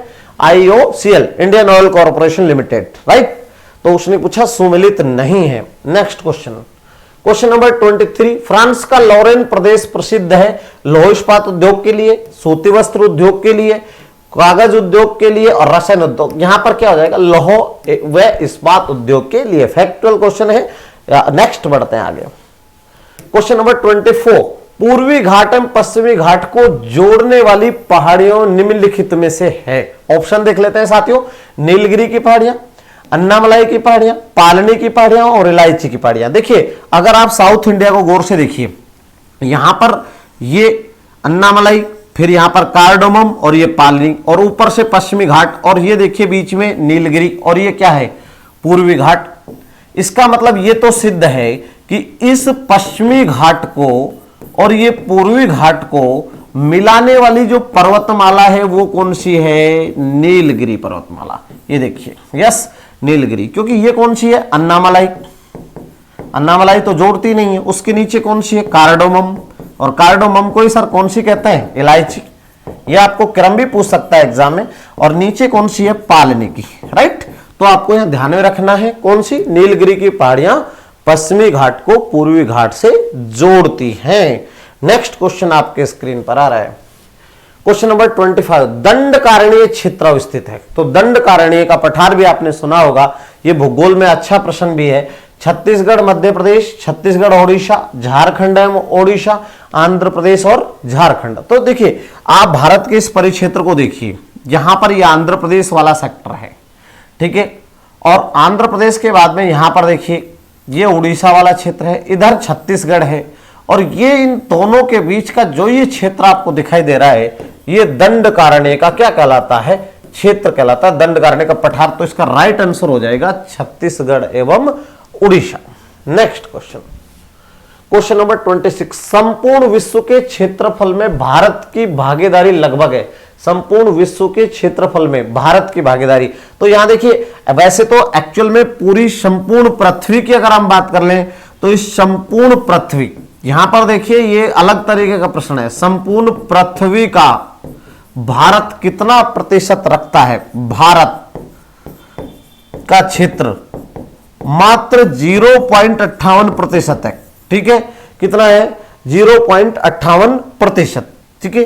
IOCL, Indian oil corporation limited, right. तो उसने पूछा सुमेलित नहीं है। Next question, question number 23, France का लॉरेन प्रदेश प्रसिद्ध है लौह इस्पात उद्योग के लिए, सूती वस्त्र उद्योग के लिए, कागज उद्योग के लिए और रसायन उद्योग। यहां पर क्या हो जाएगा? लौह व इस्पात उद्योग के लिए। फैक्चुअल क्वेश्चन है। नेक्स्ट बढ़ते हैं आगे। क्वेश्चन नंबर 24, पूर्वी घाट एवं पश्चिमी घाट को जोड़ने वाली पहाड़ियों निम्नलिखित में से है। ऑप्शन देख लेते हैं साथियों। नीलगिरी की पहाड़ियां, अन्नामलाई की पहाड़ियां, पालनी की पहाड़ियां और इलायची की पहाड़ियां। देखिए अगर आप साउथ इंडिया को गौर से देखिए, यहां पर ये अन्नामलाई, फिर यहां पर कार्डोमम और ये पालनी, और ऊपर से पश्चिमी घाट, और ये देखिए बीच में नीलगिरी, और ये क्या है? पूर्वी घाट। इसका मतलब ये तो सिद्ध है कि इस पश्चिमी घाट को और ये पूर्वी घाट को मिलाने वाली जो पर्वतमाला है वो कौन सी है? नीलगिरी पर्वतमाला। ये देखिए, यस नीलगिरी, क्योंकि ये कौन सी है? अन्नामलाई। अन्नामलाई तो जोड़ती नहीं है। उसके नीचे कौन सी है? कार्डोमम, और कार्डोमम को ही सर कौन सी कहते हैं? इलायची। ये आपको क्रम भी पूछ सकता है एग्जाम में। और नीचे कौन सी है? पालनी की, राइट। तो आपको यहां ध्यान में रखना है कौन सी? नीलगिरी की पहाड़ियां पश्चिमी घाट को पूर्वी घाट से जोड़ती हैं। नेक्स्ट क्वेश्चन आपके स्क्रीन पर आ रहा है। क्वेश्चन नंबर 25, दंडकारण्य क्षेत्र स्थित है। तो दंडकारण्य का पठार भी आपने सुना होगा, ये भूगोल में अच्छा प्रश्न भी है। छत्तीसगढ़, मध्य प्रदेश, छत्तीसगढ़, ओडिशा, झारखंड एवं ओडिशा, आंध्र प्रदेश और झारखंड। तो देखिए आप भारत के इस परिक्षेत्र को देखिए, यहां पर ये आंध्र प्रदेश वाला सेक्टर है, ठीक है, और आंध्र प्रदेश के बाद में यहां पर देखिए ये उड़ीसा वाला क्षेत्र है, इधर छत्तीसगढ़ है, और ये इन दोनों के बीच का जो ये क्षेत्र आपको दिखाई दे रहा है, ये दंडकारण्य का क्या कहलाता है? क्षेत्र कहलाता है, दंडकारण्य का पठार। तो इसका राइट आंसर हो जाएगा छत्तीसगढ़ एवं Orissa. Next question, question number 26, संपूर्ण विश्व के क्षेत्रफल में भारत की भागीदारी लगभग है। संपूर्ण विश्व के क्षेत्रफल में भारत की भागीदारी, तो यहां देखिए वैसे तो एक्चुअल में पूरी संपूर्ण पृथ्वी की अगर हम बात कर लें तो इस संपूर्ण पृथ्वी, यहां पर देखिए ये अलग तरीके का प्रश्न है। संपूर्ण पृथ्वी का भारत कितना प्रतिशत रखता है? भारत का क्षेत्र मात्र 0.58% है, ठीक है। कितना है? 0.58%, ठीक है।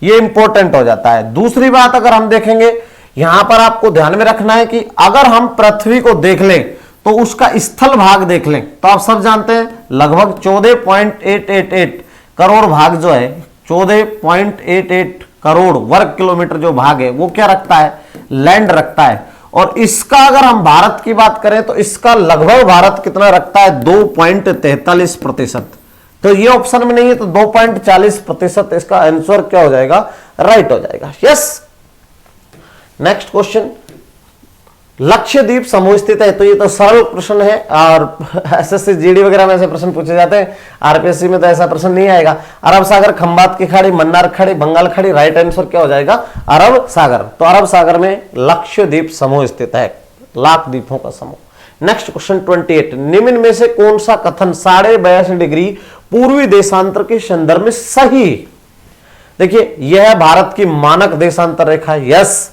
ये इंपॉर्टेंट हो जाता है। दूसरी बात अगर हम देखेंगे, यहां पर आपको ध्यान में रखना है कि अगर हम पृथ्वी को देख लें तो उसका स्थल भाग देख लें तो आप सब जानते हैं लगभग 14.888 करोड़ भाग जो है, 14.88 करोड़ वर्ग किलोमीटर जो भाग है वो क्या रखता है? लैंड रखता है। और इसका अगर हम भारत की बात करें तो इसका लगभग भारत कितना रखता है? 2.43%। तो ये ऑप्शन में नहीं है, तो 2.40% इसका आंसर क्या हो जाएगा? राइट हो जाएगा। यस। नेक्स्ट क्वेश्चन, लक्षद्वीप समूह स्थित है। तो ये तो सरल प्रश्न है, और एसएससी जीडी वगैरह में ऐसे प्रश्न पूछे जाते हैं। आरपीएससी में तो ऐसा प्रश्न नहीं आएगा। अरब सागर, खंबात की खाड़ी, मन्नार खाड़ी, बंगाल खाड़ी, राइट आंसर क्या हो जाएगा? अरब सागर। तो अरब सागर में लक्षद्वीप समूह स्थित है, लाख द्वीपों का समूह। नेक्स्ट क्वेश्चन 28, निम्न में से कौन सा कथन 82.5 डिग्री पूर्वी देशांतर के संदर्भ में सही? देखिए यह है भारत की मानक देशांतर रेखा। Yes,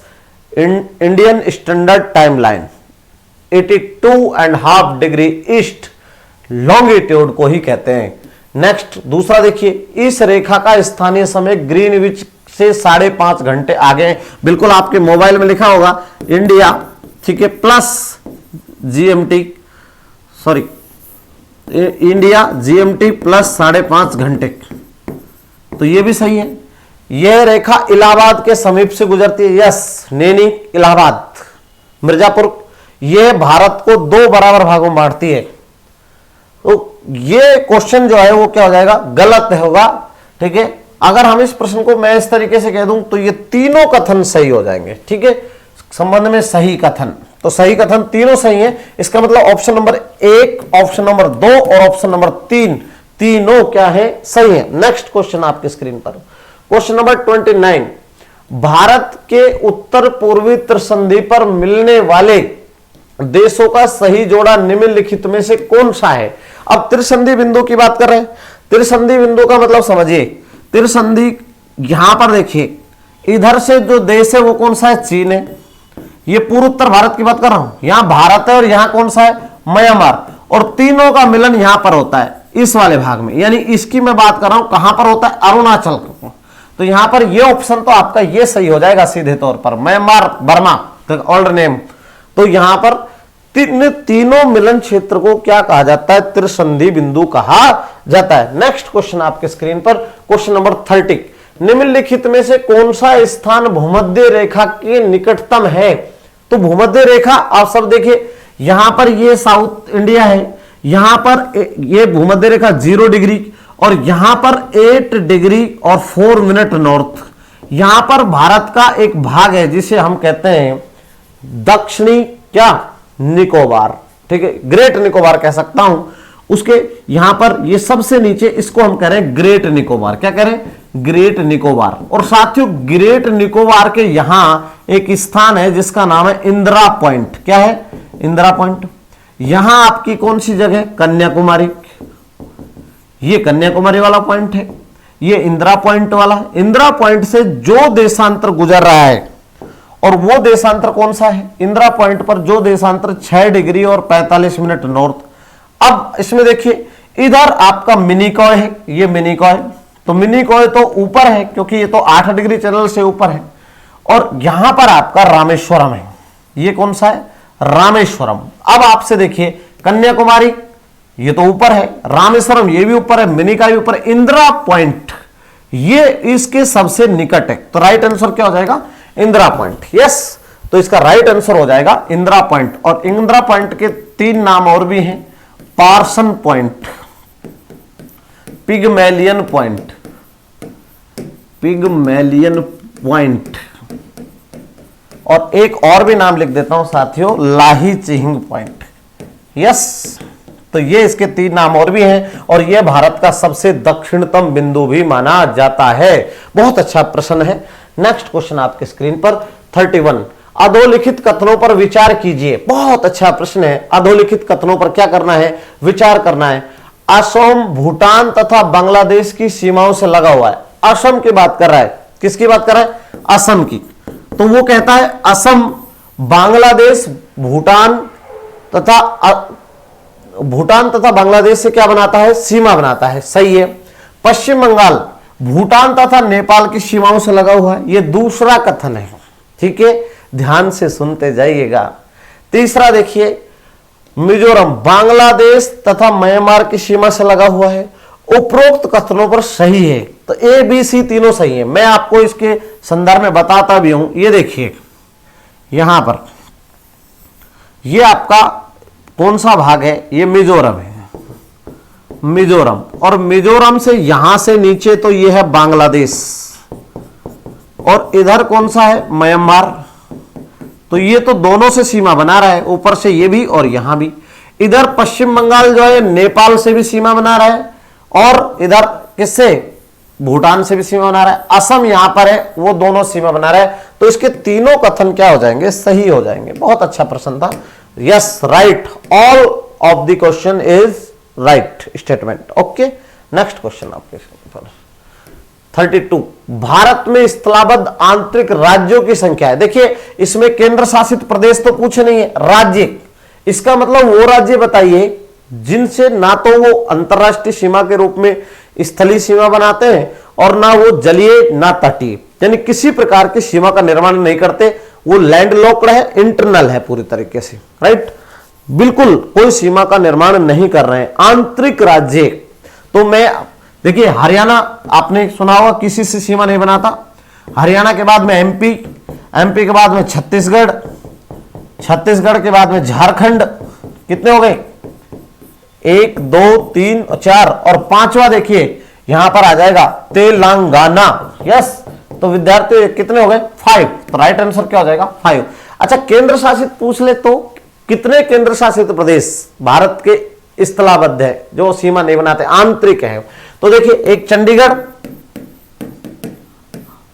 Indian standard timeline 82.5 degree east longitude को ही कहते हैं। नेक्स्ट दूसरा देखिए, इस रेखा का स्थानीय समय ग्रीनविच से 5.5 घंटे आगे। बिल्कुल आपके मोबाइल में लिखा होगा इंडिया, ठीक है, plus GMT, sorry India GMT plus 5.5 घंटे। तो ये भी सही है। यह रेखा इलाहाबाद के समीप से गुजरती है। यस, नैनी, इलाहाबाद, मिर्जापुर। यह भारत को 2 बराबर भागों में बांटती है। तो ये क्वेश्चन जो है वो क्या हो जाएगा? गलत होगा, ठीक है। अगर हम इस प्रश्न को मैं इस तरीके से कह दूं तो ये तीनों कथन सही हो जाएंगे, ठीक है। संबंध में सही कथन, तो सही कथन तीनों सही है। इसका मतलब ऑप्शन नंबर 1, ऑप्शन नंबर 2 और ऑप्शन नंबर 3 तीनों क्या है? सही है। नेक्स्ट क्वेश्चन आपकी स्क्रीन पर, क्वेश्चन नंबर 29, भारत के उत्तर पूर्वी त्रिसंधि पर मिलने वाले देशों का सही जोड़ा निम्नलिखित में से कौन सा है। अब त्रिसंधि बिंदु की बात कर रहे हैं। त्रिसंधि बिंदु का मतलब समझिए, त्रिसंधि यहां पर देखिए, इधर से जो देश है वो कौन सा है, चीन है। ये पूर्व उत्तर भारत की बात कर रहा हूं, यहां भारत है और यहां कौन सा है, म्यांमार, और तीनों का मिलन यहां पर होता है इस वाले भाग में, यानी इसकी मैं बात कर रहा हूं कहां पर होता है, अरुणाचल। तो यहां पर ये ऑप्शन तो आपका ये सही हो जाएगा सीधे तौर पर, म्यांमार बर्मा ओल्ड नेम। तो यहां पर तीनों मिलन क्षेत्र को क्या कहा जाता है, त्रिसंधि बिंदु कहा जाता है। नेक्स्ट क्वेश्चन आपके स्क्रीन पर, क्वेश्चन नंबर 30, निम्नलिखित में से कौन सा स्थान भूमध्य रेखा के निकटतम है। तो भूमध्य रेखा आप सब देखिए, यहां पर ये साउथ इंडिया है, यहां पर ये भूमध्य रेखा 0 डिग्री और यहां पर 8 डिग्री और 4 मिनट नॉर्थ। यहां पर भारत का एक भाग है जिसे हम कहते हैं दक्षिणी क्या, निकोबार, ठीक है, ग्रेट निकोबार कह सकता हूं। उसके यहां पर ये सबसे नीचे, इसको हम कह रहे हैं ग्रेट निकोबार। क्या कह रहे हैं, ग्रेट निकोबार। और साथियों ग्रेट निकोबार के यहां एक स्थान है जिसका नाम है इंदिरा पॉइंट। क्या है, इंदिरा पॉइंट। यहां आपकी कौन सी जगह, कन्याकुमारी। ये कन्याकुमारी वाला पॉइंट है, ये इंदिरा पॉइंट वाला। इंदिरा पॉइंट से जो देशांतर गुजर रहा है, और वो देशांतर कौन सा है, इंदिरा पॉइंट पर जो देशांतर 6 डिग्री और 45 मिनट नॉर्थ। अब इसमें देखिए, इधर आपका मिनिकॉय है, ये मिनिकॉय, तो मिनिकॉय तो ऊपर है क्योंकि ये तो 8 डिग्री चैनल से ऊपर है। और यहां पर आपका रामेश्वरम है, ये कौन सा है, रामेश्वरम। अब आपसे देखिए, कन्याकुमारी ये तो ऊपर है, रामेश्वरम ये भी ऊपर है, मिनिकॉय भी ऊपर है, इंदिरा पॉइंट ये इसके सबसे निकट है। तो राइट आंसर क्या हो जाएगा, इंदिरा पॉइंट। यस, तो इसका राइट आंसर हो जाएगा इंदिरा पॉइंट। और इंदिरा पॉइंट के 3 नाम और भी हैं, Parson point, Pygmalion point, Pygmalion point, और एक और भी नाम लिख देता हूं साथियों, लाही चिहिंग पॉइंट। यस, तो ये इसके 3 नाम और भी हैं, और ये भारत का सबसे दक्षिणतम बिंदु भी माना जाता है। बहुत अच्छा प्रश्न है। नेक्स्ट क्वेश्चन आपके स्क्रीन पर 31, अधोलिखित कथनों पर विचार कीजिए। बहुत अच्छा प्रश्न है। अधोलिखित कथनों पर क्या करना है, विचार करना है। असम भूटान तथा बांग्लादेश की सीमाओं से लगा हुआ है। असम की बात कर रहा है, किसकी बात कर रहा है, असम की। तो वो कहता है असम बांग्लादेश भूटान तथा बांग्लादेश से क्या बनाता है, सीमा बनाता है। सही है। पश्चिम बंगाल भूटान तथा नेपाल की सीमाओं से लगा हुआ है, यह दूसरा कथन है। ठीक है, ध्यान से सुनते जाइएगा। तीसरा देखिए, मिजोरम बांग्लादेश तथा म्यांमार की सीमा से लगा हुआ है। उपरोक्त कथनों पर सही है। तो ए बी सी तीनों सही है। मैं आपको इसके संदर्भ में बताता भी हूं। ये देखिए, यहां पर ये आपका कौन सा भाग है, ये मिजोरम है, मिजोरम। और मिजोरम से यहां से नीचे तो ये है बांग्लादेश, और इधर कौन सा है, म्यांमार। तो ये तो दोनों से सीमा बना रहा है, ऊपर से ये भी और यहां भी। इधर पश्चिम बंगाल जो है नेपाल से भी सीमा बना रहा है, और इधर किससे, भूटान से भी सीमा बना रहा है। असम यहां पर है, वो दोनों सीमा बना रहा है। तो इसके तीनों कथन क्या हो जाएंगे, सही हो जाएंगे। बहुत अच्छा प्रश्न था। Yes, right, all of the question is right statement. Okay, next question आपके 32, भारत में स्थलाबद्ध आंतरिक राज्यों की संख्या है। देखिए, इसमें केंद्र शासित प्रदेश तो पूछे नहीं है, राज्य। इसका मतलब वो राज्य बताइए जिनसे ना तो वो अंतरराष्ट्रीय सीमा के रूप में स्थलीय सीमा बनाते हैं, और ना वो जलीय ना तटीय, यानी किसी प्रकार की सीमा का निर्माण नहीं करते। वो लैंड लॉक्ड है, इंटरनल है पूरी तरीके से, राइट, बिल्कुल कोई सीमा का निर्माण नहीं कर रहे हैं। आंतरिक राज्य, तो मैं देखिए, हरियाणा आपने सुना होगा किसी से सीमा नहीं बनाता। हरियाणा के बाद में एमपी, एमपी के बाद में छत्तीसगढ़, छत्तीसगढ़ के बाद में झारखंड। कितने हो गए, 1 2 3 और 4, और 5वां देखिए यहां पर आ जाएगा तेलंगाना। यस, तो विद्यार्थी कितने हो गए, 5। तो राइट आंसर क्या हो जाएगा, 5। अच्छा, केंद्र शासित पूछ ले तो कितने केंद्र शासित प्रदेश भारत के स्थलाबद्ध है, जो सीमा नहीं बनाते, आंतरिक है। तो देखिए, एक चंडीगढ़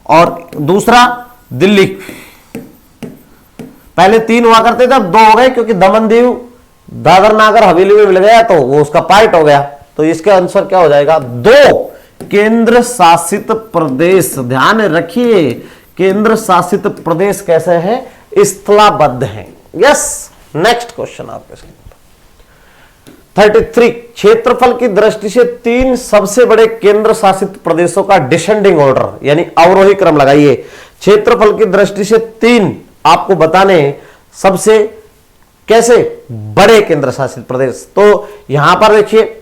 और दूसरा दिल्ली। पहले 3 हुआ करते थे, अब 2 हो गए, क्योंकि दमन दीव दादर नागर हवेली में मिल गया तो वो उसका पार्ट हो गया। तो इसका आंसर क्या हो जाएगा? 2 केंद्र शासित प्रदेश। ध्यान रखिए, केंद्र शासित प्रदेश कैसे हैं? स्थलाबद्ध हैं। यस। नेक्स्ट क्वेश्चन आपके सामने 33, क्षेत्रफल की दृष्टि से 3 सबसे बड़े केंद्र शासित प्रदेशों का डिसेंडिंग ऑर्डर, यानी अवरोही क्रम लगाइए। क्षेत्रफल की दृष्टि से 3 आपको बताने सबसे कैसे बड़े केंद्र शासित प्रदेश। तो यहां पर देखिए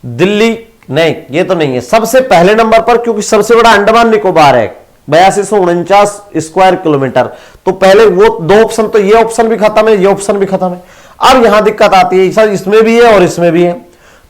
दिल्ली, नहीं ये तो नहीं है। सबसे पहले नंबर पर, क्योंकि सबसे बड़ा अंडमान निकोबार है 8249 स्क्वायर किलोमीटर, तो पहले वो 2 ऑप्शन, तो ये ऑप्शन भी खत्म है, ये ऑप्शन भी खत्म है। अब यहां दिक्कत आती है, सर इसमें भी है और इसमें भी है।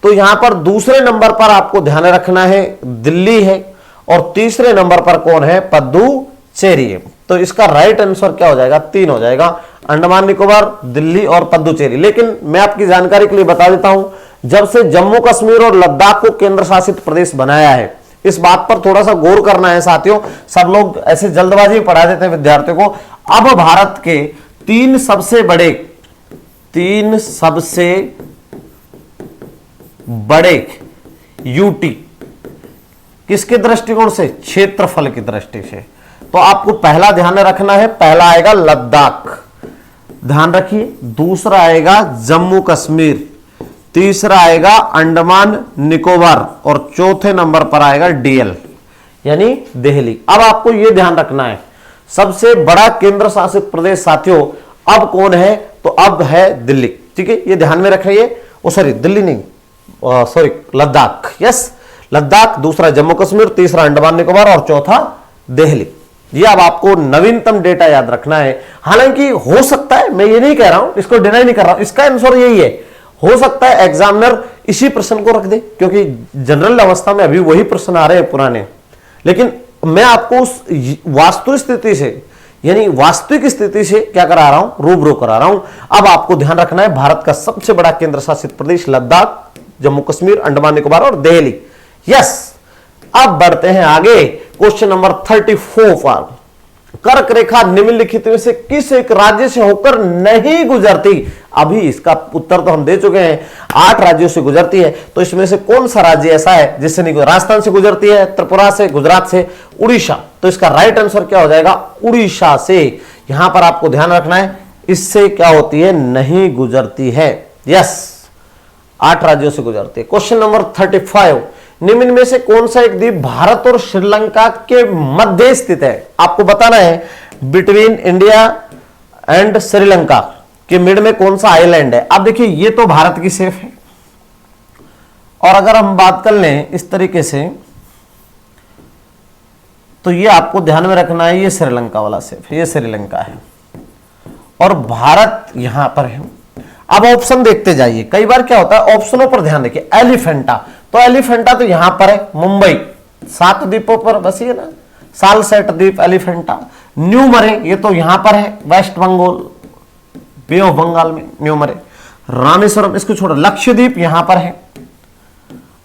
तो यहां पर दूसरे नंबर पर आपको ध्यान रखना है दिल्ली है, और तीसरे नंबर पर कौन है? पुडुचेरी है। तो इसका राइट आंसर क्या हो जाएगा? 3 हो जाएगा, अंडमान निकोबार, दिल्ली और पुडुचेरी। लेकिन मैं आपकी जानकारी के लिए बता देता हूं, जब से जम्मू कश्मीर और लद्दाख को केंद्र शासित प्रदेश बनाया है, इस बात पर थोड़ा सा गौर करना है साथियों। सब लोग ऐसे जल्दबाजी में पढ़ा देते हैं विद्यार्थियों को। अब भारत के 3 सबसे बड़े यूटी किसके दृष्टिकोण से? क्षेत्रफल की दृष्टि से। तो आपको पहला ध्यान रखना है, पहला आएगा लद्दाख, ध्यान रखिए। दूसरा आएगा जम्मू कश्मीर, तीसरा आएगा अंडमान निकोबार, और चौथे नंबर पर आएगा डीएल यानी दिल्ली। अब आपको यह ध्यान रखना है, सबसे बड़ा केंद्र शासित प्रदेश साथियों अब कौन है? तो अब है दिल्ली। ठीक है, ये ध्यान में रखिए। ओ सॉरी, दिल्ली नहीं, सॉरी लद्दाख। यस, लद्दाख, दूसरा जम्मू कश्मीर, तीसरा अंडमान निकोबार और चौथा दिल्ली। ये अब आपको नवीनतम डेटा याद रखना है। हालांकि हो सकता है, मैं ये नहीं कह रहा हूं, इसको डिनाई नहीं कर रहा हूं, इसका आंसर यही है। हो सकता है एग्जामिनर इसी प्रश्न को रख दे, क्योंकि जनरल अवस्था में अभी वही प्रश्न आ रहे हैं पुराने। लेकिन मैं आपको उस वास्तु स्थिति से, यानी वास्तविक स्थिति से क्या करा रहा हूं? रूबरू करा रहा हूं। अब आपको ध्यान रखना है, भारत का सबसे बड़ा केंद्र शासित प्रदेश लद्दाख, जम्मू कश्मीर, अंडमान निकोबार और दिल्ली। यस। अब बढ़ते हैं आगे, क्वेश्चन नंबर 34 पर। कर्क रेखा निम्नलिखित में से किस एक राज्य से होकर नहीं गुजरती? अभी इसका उत्तर तो हम दे चुके हैं, 8 राज्यों से गुजरती है। तो इसमें से कौन सा राज्य ऐसा है जिससे नहीं? राजस्थान से गुजरती है, त्रिपुरा से, गुजरात से, उड़ीसा। तो इसका राइट आंसर क्या हो जाएगा? उड़ीसा से। यहां पर आपको ध्यान रखना है, इससे क्या होती है? नहीं गुजरती है। यस, 8 राज्यों से गुजरती है। क्वेश्चन नंबर 35, निम्न में से कौन सा एक द्वीप भारत और श्रीलंका के मध्य स्थित है? आपको बताना है, बिटवीन इंडिया एंड श्रीलंका के मिड में कौन सा आइलैंड है। अब देखिए, ये तो भारत की सेफ है, और अगर हम बात कर लें इस तरीके से, तो ये आपको ध्यान में रखना है, ये श्रीलंका वाला सेफ है, ये श्रीलंका है, और भारत यहां पर है। अब ऑप्शन देखते जाइए, कई बार क्या होता है ऑप्शनों पर ध्यान रखिए। एलिफेंटा, तो एलिफेंटा तो यहां पर है, मुंबई, 7 द्वीपों पर बसी है ना, सालसेट द्वीप, एलिफेंटा। न्यू मरे, ये तो यहां पर है, West Bengal, Bay of Bengal में न्यू मरे। रामेश्वरम, इसको छोड़ो, लक्षद्वीप यहां पर है।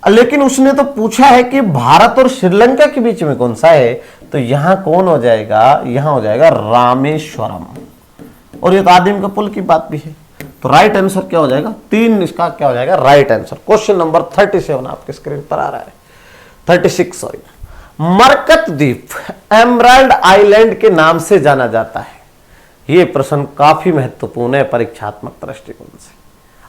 लेकिन उसने तो पूछा है कि भारत और श्रीलंका के बीच में कौन सा है, तो यहां कौन हो जाएगा? यहां हो जाएगा रामेश्वरम, और ये तो आदिम का पुल की बात भी है। तो राइट आंसर क्या हो जाएगा? 3 इसका क्या हो जाएगा? Right answer. क्वेश्चन नंबर 37 आपके स्क्रीन पर आ रहा है, 36 सॉरी। मरकत द्वीप एमराल्ड आइलैंड के नाम से जाना जाता है। यह प्रश्न काफी महत्वपूर्ण है परीक्षात्मक दृष्टिकोण से।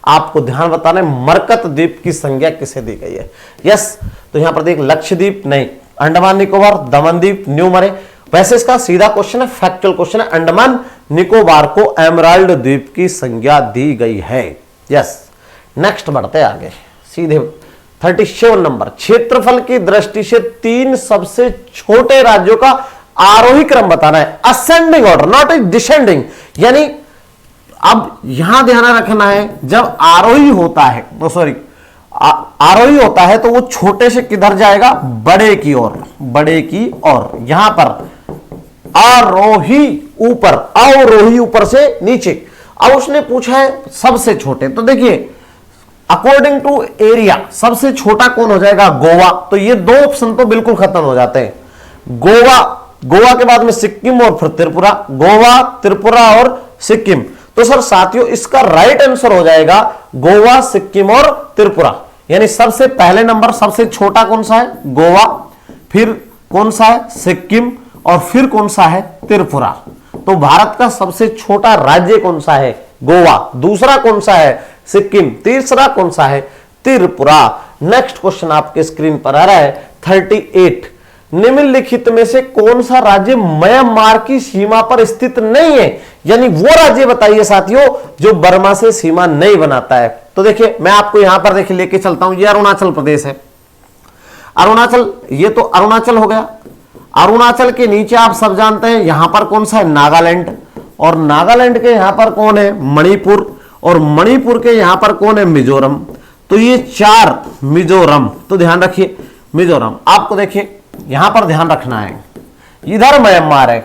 आपको ध्यान बताना है, मरकत द्वीप की संज्ञा किसे दी गई है? यस, तो यहां पर देख, लक्षद्वीप नहीं, अंडमान निकोबार, दमन द्वीप, न्यू मरे। वैसे इसका सीधा क्वेश्चन है, फैक्चुअल क्वेश्चन है, अंडमान निकोबार को एमराल्ड द्वीप की संज्ञा दी गई है। यस। नेक्स्ट बढ़ते आगे, सीधे 37 नंबर, क्षेत्रफल की दृष्टि से 3 सबसे छोटे राज्यों का आरोही क्रम बताना है। Ascending order, not a descending. यानी अब यहां ध्यान रखना है, जब आरोही होता है, तो सॉरी आरोही होता है, तो वो छोटे से किधर जाएगा? बड़े की ओर, बड़े की ओर। यहां पर आरोही ऊपर, अवरोही ऊपर से नीचे। अब उसने पूछा है सबसे छोटे, तो देखिए अकॉर्डिंग टू एरिया सबसे छोटा कौन हो जाएगा? गोवा। तो ये 2 ऑप्शन तो बिल्कुल खत्म हो जाते हैं। गोवा गोवा के बाद में सिक्किम और फिर त्रिपुरा, गोवा, त्रिपुरा और सिक्किम। तो सर साथियों इसका राइट आंसर हो जाएगा गोवा, सिक्किम और त्रिपुरा। यानी सबसे पहले नंबर सबसे छोटा कौन सा है? गोवा, फिर कौन सा है? सिक्किम, और फिर कौन सा है? त्रिपुरा। तो भारत का सबसे छोटा राज्य कौन सा है? गोवा। दूसरा कौन सा है? सिक्किम। तीसरा कौन सा है? त्रिपुरा। नेक्स्ट क्वेश्चन आपके स्क्रीन पर आ रहा है 38। निम्नलिखित में से कौन सा राज्य म्यांमार की सीमा पर स्थित नहीं है? यानी वो राज्य बताइए साथियों जो बर्मा से सीमा नहीं बनाता है। तो देखिए मैं आपको यहां पर देखिए लेके चलता हूं, ये अरुणाचल प्रदेश है। अरुणाचल, ये तो अरुणाचल हो गया। अरुणाचल के नीचे आप सब जानते हैं यहां पर कौन सा है? नागालैंड, और नागालैंड के यहां पर कौन है? मणिपुर, और मणिपुर के यहां पर कौन है? मिजोरम। तो ये 4 मिजोरम। तो ध्यान रखिए मिजोरम। आपको देखिए यहां पर ध्यान रखना है, इधर म्यांमार है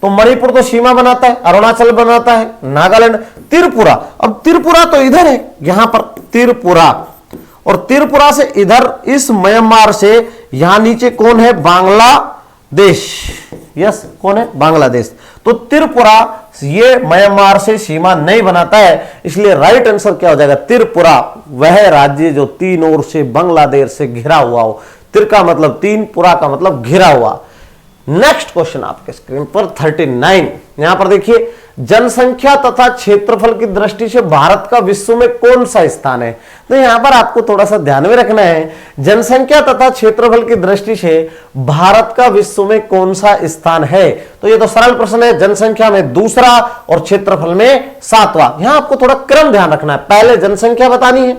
तो मणिपुर तो सीमा बनाता है, अरुणाचल बनाता है, नागालैंड, त्रिपुरा। अब त्रिपुरा तो इधर है, यहां पर त्रिपुरा, और त्रिपुरा से इधर इस म्यांमार से यहां नीचे कौन है? बांग्लादेश। यस, कौन है? बांग्लादेश। तो त्रिपुरा ये म्यांमार से सीमा नहीं बनाता है, इसलिए राइट आंसर क्या हो जाएगा? त्रिपुरा। वह राज्य जो 3 ओर से बांग्लादेश से घिरा हुआ हो। तिर का मतलब 3, पुरा का मतलब घिरा हुआ। नेक्स्ट क्वेश्चन आपके स्क्रीन पर 39। यहां पर देखिए जनसंख्या तथा क्षेत्रफल की दृष्टि से भारत का विश्व में कौन सा स्थान है? तो यहां पर आपको थोड़ा सा ध्यान में रखना है, जनसंख्या तथा क्षेत्रफल की दृष्टि से भारत का विश्व में कौन सा स्थान है? तो ये तो सरल प्रश्न है, जनसंख्या में दूसरा और क्षेत्रफल में 7वां। यहां आपको थोड़ा क्रम ध्यान रखना है, पहले जनसंख्या बतानी है,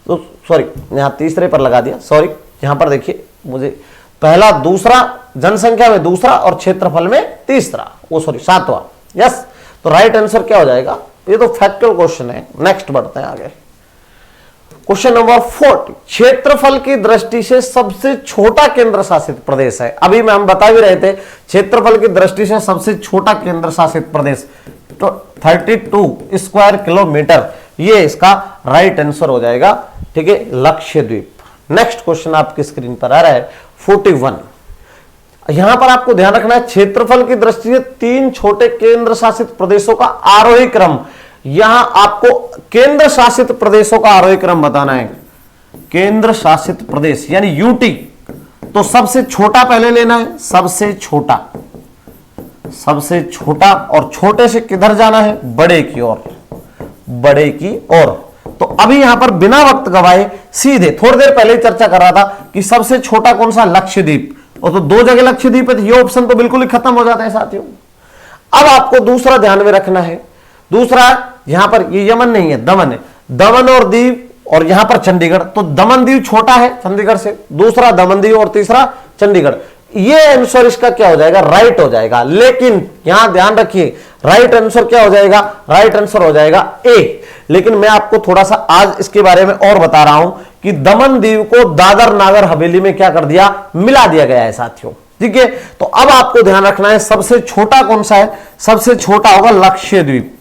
तो सॉरी यहां तीसरे पर लगा दिया, सॉरी। यहां पर देखिए मुझे पहला, दूसरा, जनसंख्या में दूसरा और क्षेत्रफल में तीसरा, वो सॉरी 7वां। यस, तो राइट आंसर क्या हो जाएगा? ये तो फैक्चुअल क्वेश्चन है। नेक्स्ट बढ़ते हैं आगे। Question number 40। क्षेत्रफल की दृष्टि से सबसे छोटा केंद्र शासित प्रदेश है। अभी मैं हम बता भी रहे थे क्षेत्रफल की दृष्टि से सबसे छोटा केंद्र शासित प्रदेश तो 32 स्क्वायर किलोमीटर, ये इसका राइट आंसर हो जाएगा। ठीक है, लक्षद्वीप। नेक्स्ट क्वेश्चन आपकी स्क्रीन पर आ रहा है 41। यहां पर आपको ध्यान रखना है क्षेत्रफल की दृष्टि से 3 छोटे केंद्र शासित प्रदेशों का आरोही क्रम। यहां आपको केंद्र शासित प्रदेशों का आरोही क्रम बताना है। केंद्र शासित प्रदेश यानी यूटी, तो सबसे छोटा पहले लेना है, सबसे छोटा, सबसे छोटा, और छोटे से किधर जाना है? बड़े की ओर, बड़े की ओर। तो अभी यहां पर बिना वक्त गवाए सीधे, थोड़ी देर पहले चर्चा कर रहा था कि सबसे छोटा कौन सा? लक्षद्वीप, और तो 2 जगह लक्षद्वीप है, ये ऑप्शन तो बिल्कुल ही खत्म हो जाता है साथियों। अब आपको दूसरा ध्यान में रखना है, दूसरा यहां पर ये यमन नहीं है, दमन है, दमन और दीव, और यहां पर चंडीगढ़। तो दमन दीव छोटा है चंडीगढ़ से, दूसरा दमन दीव और तीसरा चंडीगढ़। ये आंसर इसका क्या हो जाएगा? राइट हो जाएगा। लेकिन यहां ध्यान रखिए राइट आंसर क्या हो जाएगा? राइट आंसर हो जाएगा ए। लेकिन मैं आपको थोड़ा सा आज इसके बारे में और बता रहा हूं कि दमन दीव को दादर नागर हवेली में क्या कर दिया? मिला दिया गया है साथियों। ठीक है, तो अब आपको ध्यान रखना है सबसे छोटा कौन सा है? सबसे छोटा होगा लक्षद्वीप।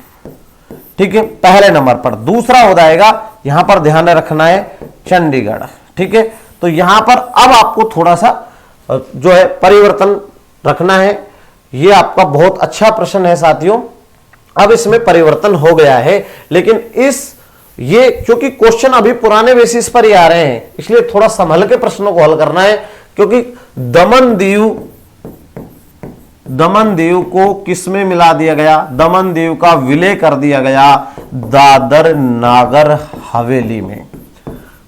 ठीक है, पहले नंबर पर। दूसरा हो जाएगा यहां पर ध्यान रखना है चंडीगढ़। ठीक है, तो यहां पर अब आपको थोड़ा सा जो है परिवर्तन रखना है। यह आपका बहुत अच्छा प्रश्न है साथियों, अब इसमें परिवर्तन हो गया है। लेकिन ये क्योंकि क्वेश्चन अभी पुराने बेसिस पर ही आ रहे हैं, इसलिए थोड़ा संभल के प्रश्नों को हल करना है। क्योंकि दमन दीव को किसमें मिला दिया गया? दमन दीव का विलय कर दिया गया दादर नागर हवेली में,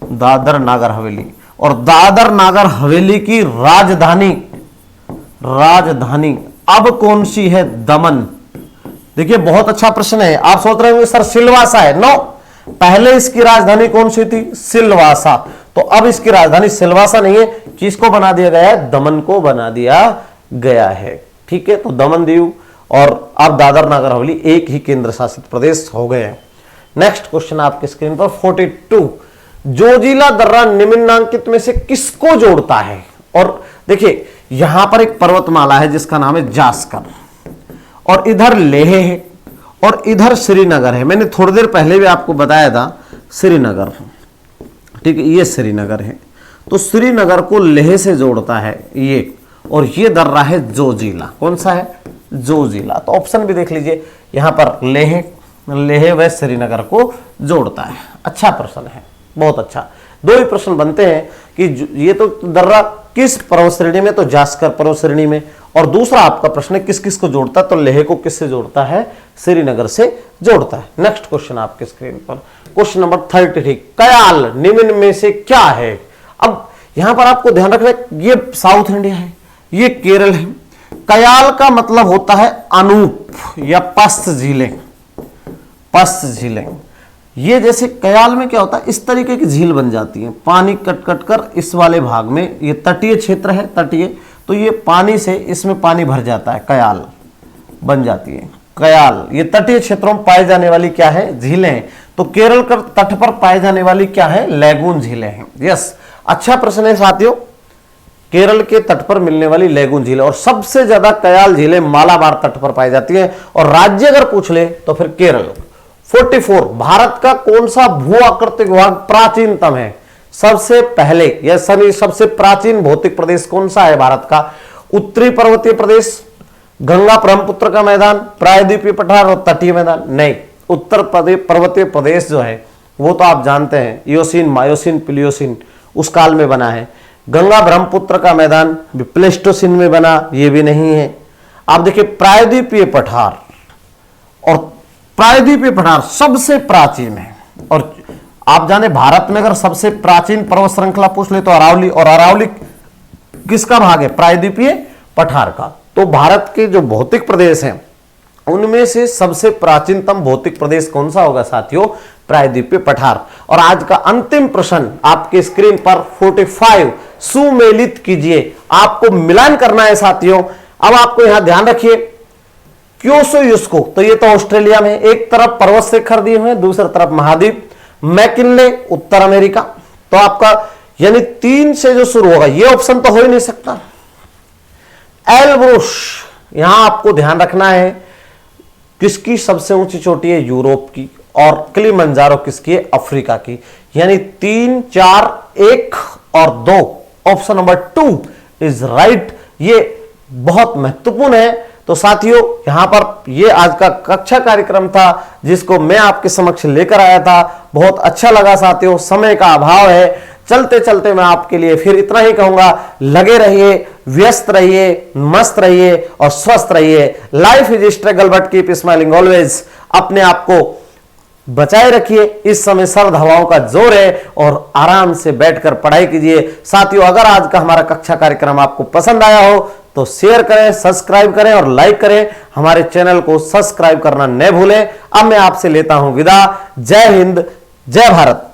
दादर नागर हवेली। और दादर नागर हवेली की राजधानी अब कौन सी है? दमन। देखिए बहुत अच्छा प्रश्न है। आप सोच रहे होंगे सर सिलवासा है। नो, पहले इसकी राजधानी कौन सी थी? सिलवासा। तो अब इसकी राजधानी सिलवासा नहीं है, किसको बना दिया गया है? दमन को बना दिया गया है। ठीक है, तो दमन दीव और अब दादर नागर हवेली एक ही केंद्र शासित प्रदेश हो गए हैं। नेक्स्ट क्वेश्चन आपके स्क्रीन पर 42। जोजिला दर्रा निम्नलिखित में से किसको जोड़ता है? और देखिए यहां पर एक पर्वतमाला है जिसका नाम है जास्कर, और इधर लेह है और इधर श्रीनगर है। मैंने थोड़ी देर पहले भी आपको बताया था श्रीनगर। ठीक है, ये श्रीनगर है, तो श्रीनगर को लेह से जोड़ता है ये, और ये दर्रा है जोजिला। कौन सा है? जोजिला। तो ऑप्शन भी देख लीजिए, यहां पर लेह व श्रीनगर को जोड़ता है। अच्छा प्रश्न है, बहुत अच्छा। दो ही प्रश्न बनते हैं कि ये तो दर्रा किस पर्वत श्रेणी में, तो जास्कर पर्वत श्रेणी में, और दूसरा आपका प्रश्न है किस किस को जोड़ता है, तो लेह को किससे जोड़ता है? श्रीनगर से जोड़ता है। नेक्स्ट क्वेश्चन आपके स्क्रीन पर, क्वेश्चन नंबर 33, कयाल निम्न में से क्या है? अब यहां पर आपको ध्यान रखना है, ये साउथ इंडिया है, ये केरल है। कयाल का मतलब होता है अनूप या पस्त झीलें। पस्त झीलें, ये जैसे कयाल में क्या होता है, इस तरीके की झील बन जाती है, पानी कट कट कर इस वाले भाग में, ये तटीय क्षेत्र है, तटीय, तो ये पानी से इसमें पानी भर जाता है, कयाल बन जाती है। कयाल ये तटीय क्षेत्रों में पाए जाने वाली क्या है? झीलें। तो केरल के तट पर पाए जाने वाली क्या है? लैगून झीलें हैं। यस, अच्छा प्रश्न है साथियों। केरल के तट पर मिलने वाली लैगून झीलें, और सबसे ज्यादा कयाल झीलें मालाबार तट पर पाई जाती है। और राज्य अगर पूछ ले तो फिर केरल। 44, भारत का कौन सा भू आकृतिक भाग प्राचीनतम है? सबसे पहले या सबसे प्राचीन भौतिक प्रदेश कौन सा है भारत का? उत्तरी पर्वतीय प्रदेश, गंगा ब्रह्मपुत्र का मैदान, प्रायद्वीपीय पठार और तटीय मैदान? नहीं, उत्तर पर्वतीय प्रदेश जो है वो तो आप जानते हैं इयोसीन, मायोसीन, प्लियोसीन उस काल में बना है। गंगा ब्रह्मपुत्र का मैदान प्लेस्टोसीन में बना, ये भी नहीं है। आप देखिए प्रायद्वीपीय पठार, और प्रायद्वीपीय पठार सबसे प्राचीन है। और आप जाने भारत में अगर सबसे प्राचीन पर्वत श्रृंखला पूछ ले तो अरावली, और अरावली किसका भाग है? प्रायद्वीपीय पठार का। तो भारत के जो भौतिक प्रदेश हैं उनमें से सबसे प्राचीनतम भौतिक प्रदेश कौन सा होगा साथियों? प्रायद्वीपीय पठार। और आज का अंतिम प्रश्न आपके स्क्रीन पर 45, सुमेलित कीजिए। आपको मिलान करना है साथियों। अब आपको यहां ध्यान रखिए, क्योसो युस्को, तो ये तो ऑस्ट्रेलिया में, एक तरफ पर्वत शिखर दिए हुए, दूसरी तरफ महाद्वीप। मैकिनले उत्तर अमेरिका। तो आपका यानी 3 से जो शुरू होगा, ये ऑप्शन तो हो ही नहीं सकता। एल्ब्रुस, यहां आपको ध्यान रखना है किसकी सबसे ऊंची चोटी है? यूरोप की। और किलिमंजारो किसकी है? अफ्रीका की। यानी 3, 4, 1 और 2, ऑप्शन नंबर 2 इज राइट। ये बहुत महत्वपूर्ण है। तो साथियों यहां पर ये आज का कक्षा कार्यक्रम था जिसको मैं आपके समक्ष लेकर आया था। बहुत अच्छा लगा साथियों, समय का अभाव है। चलते चलते मैं आपके लिए फिर इतना ही कहूंगा, लगे रहिए, व्यस्त रहिए, मस्त रहिए और स्वस्थ रहिए। Life is struggle but keep smiling always. अपने आप को बचाए रखिए, इस समय सर्द हवाओं का जोर है, और आराम से बैठकर पढ़ाई कीजिए। साथियों अगर आज का हमारा कक्षा कार्यक्रम आपको पसंद आया हो तो शेयर करें, सब्सक्राइब करें और लाइक करें। हमारे चैनल को सब्सक्राइब करना न भूलें। अब मैं आपसे लेता हूं विदा। जय हिंद, जय भारत।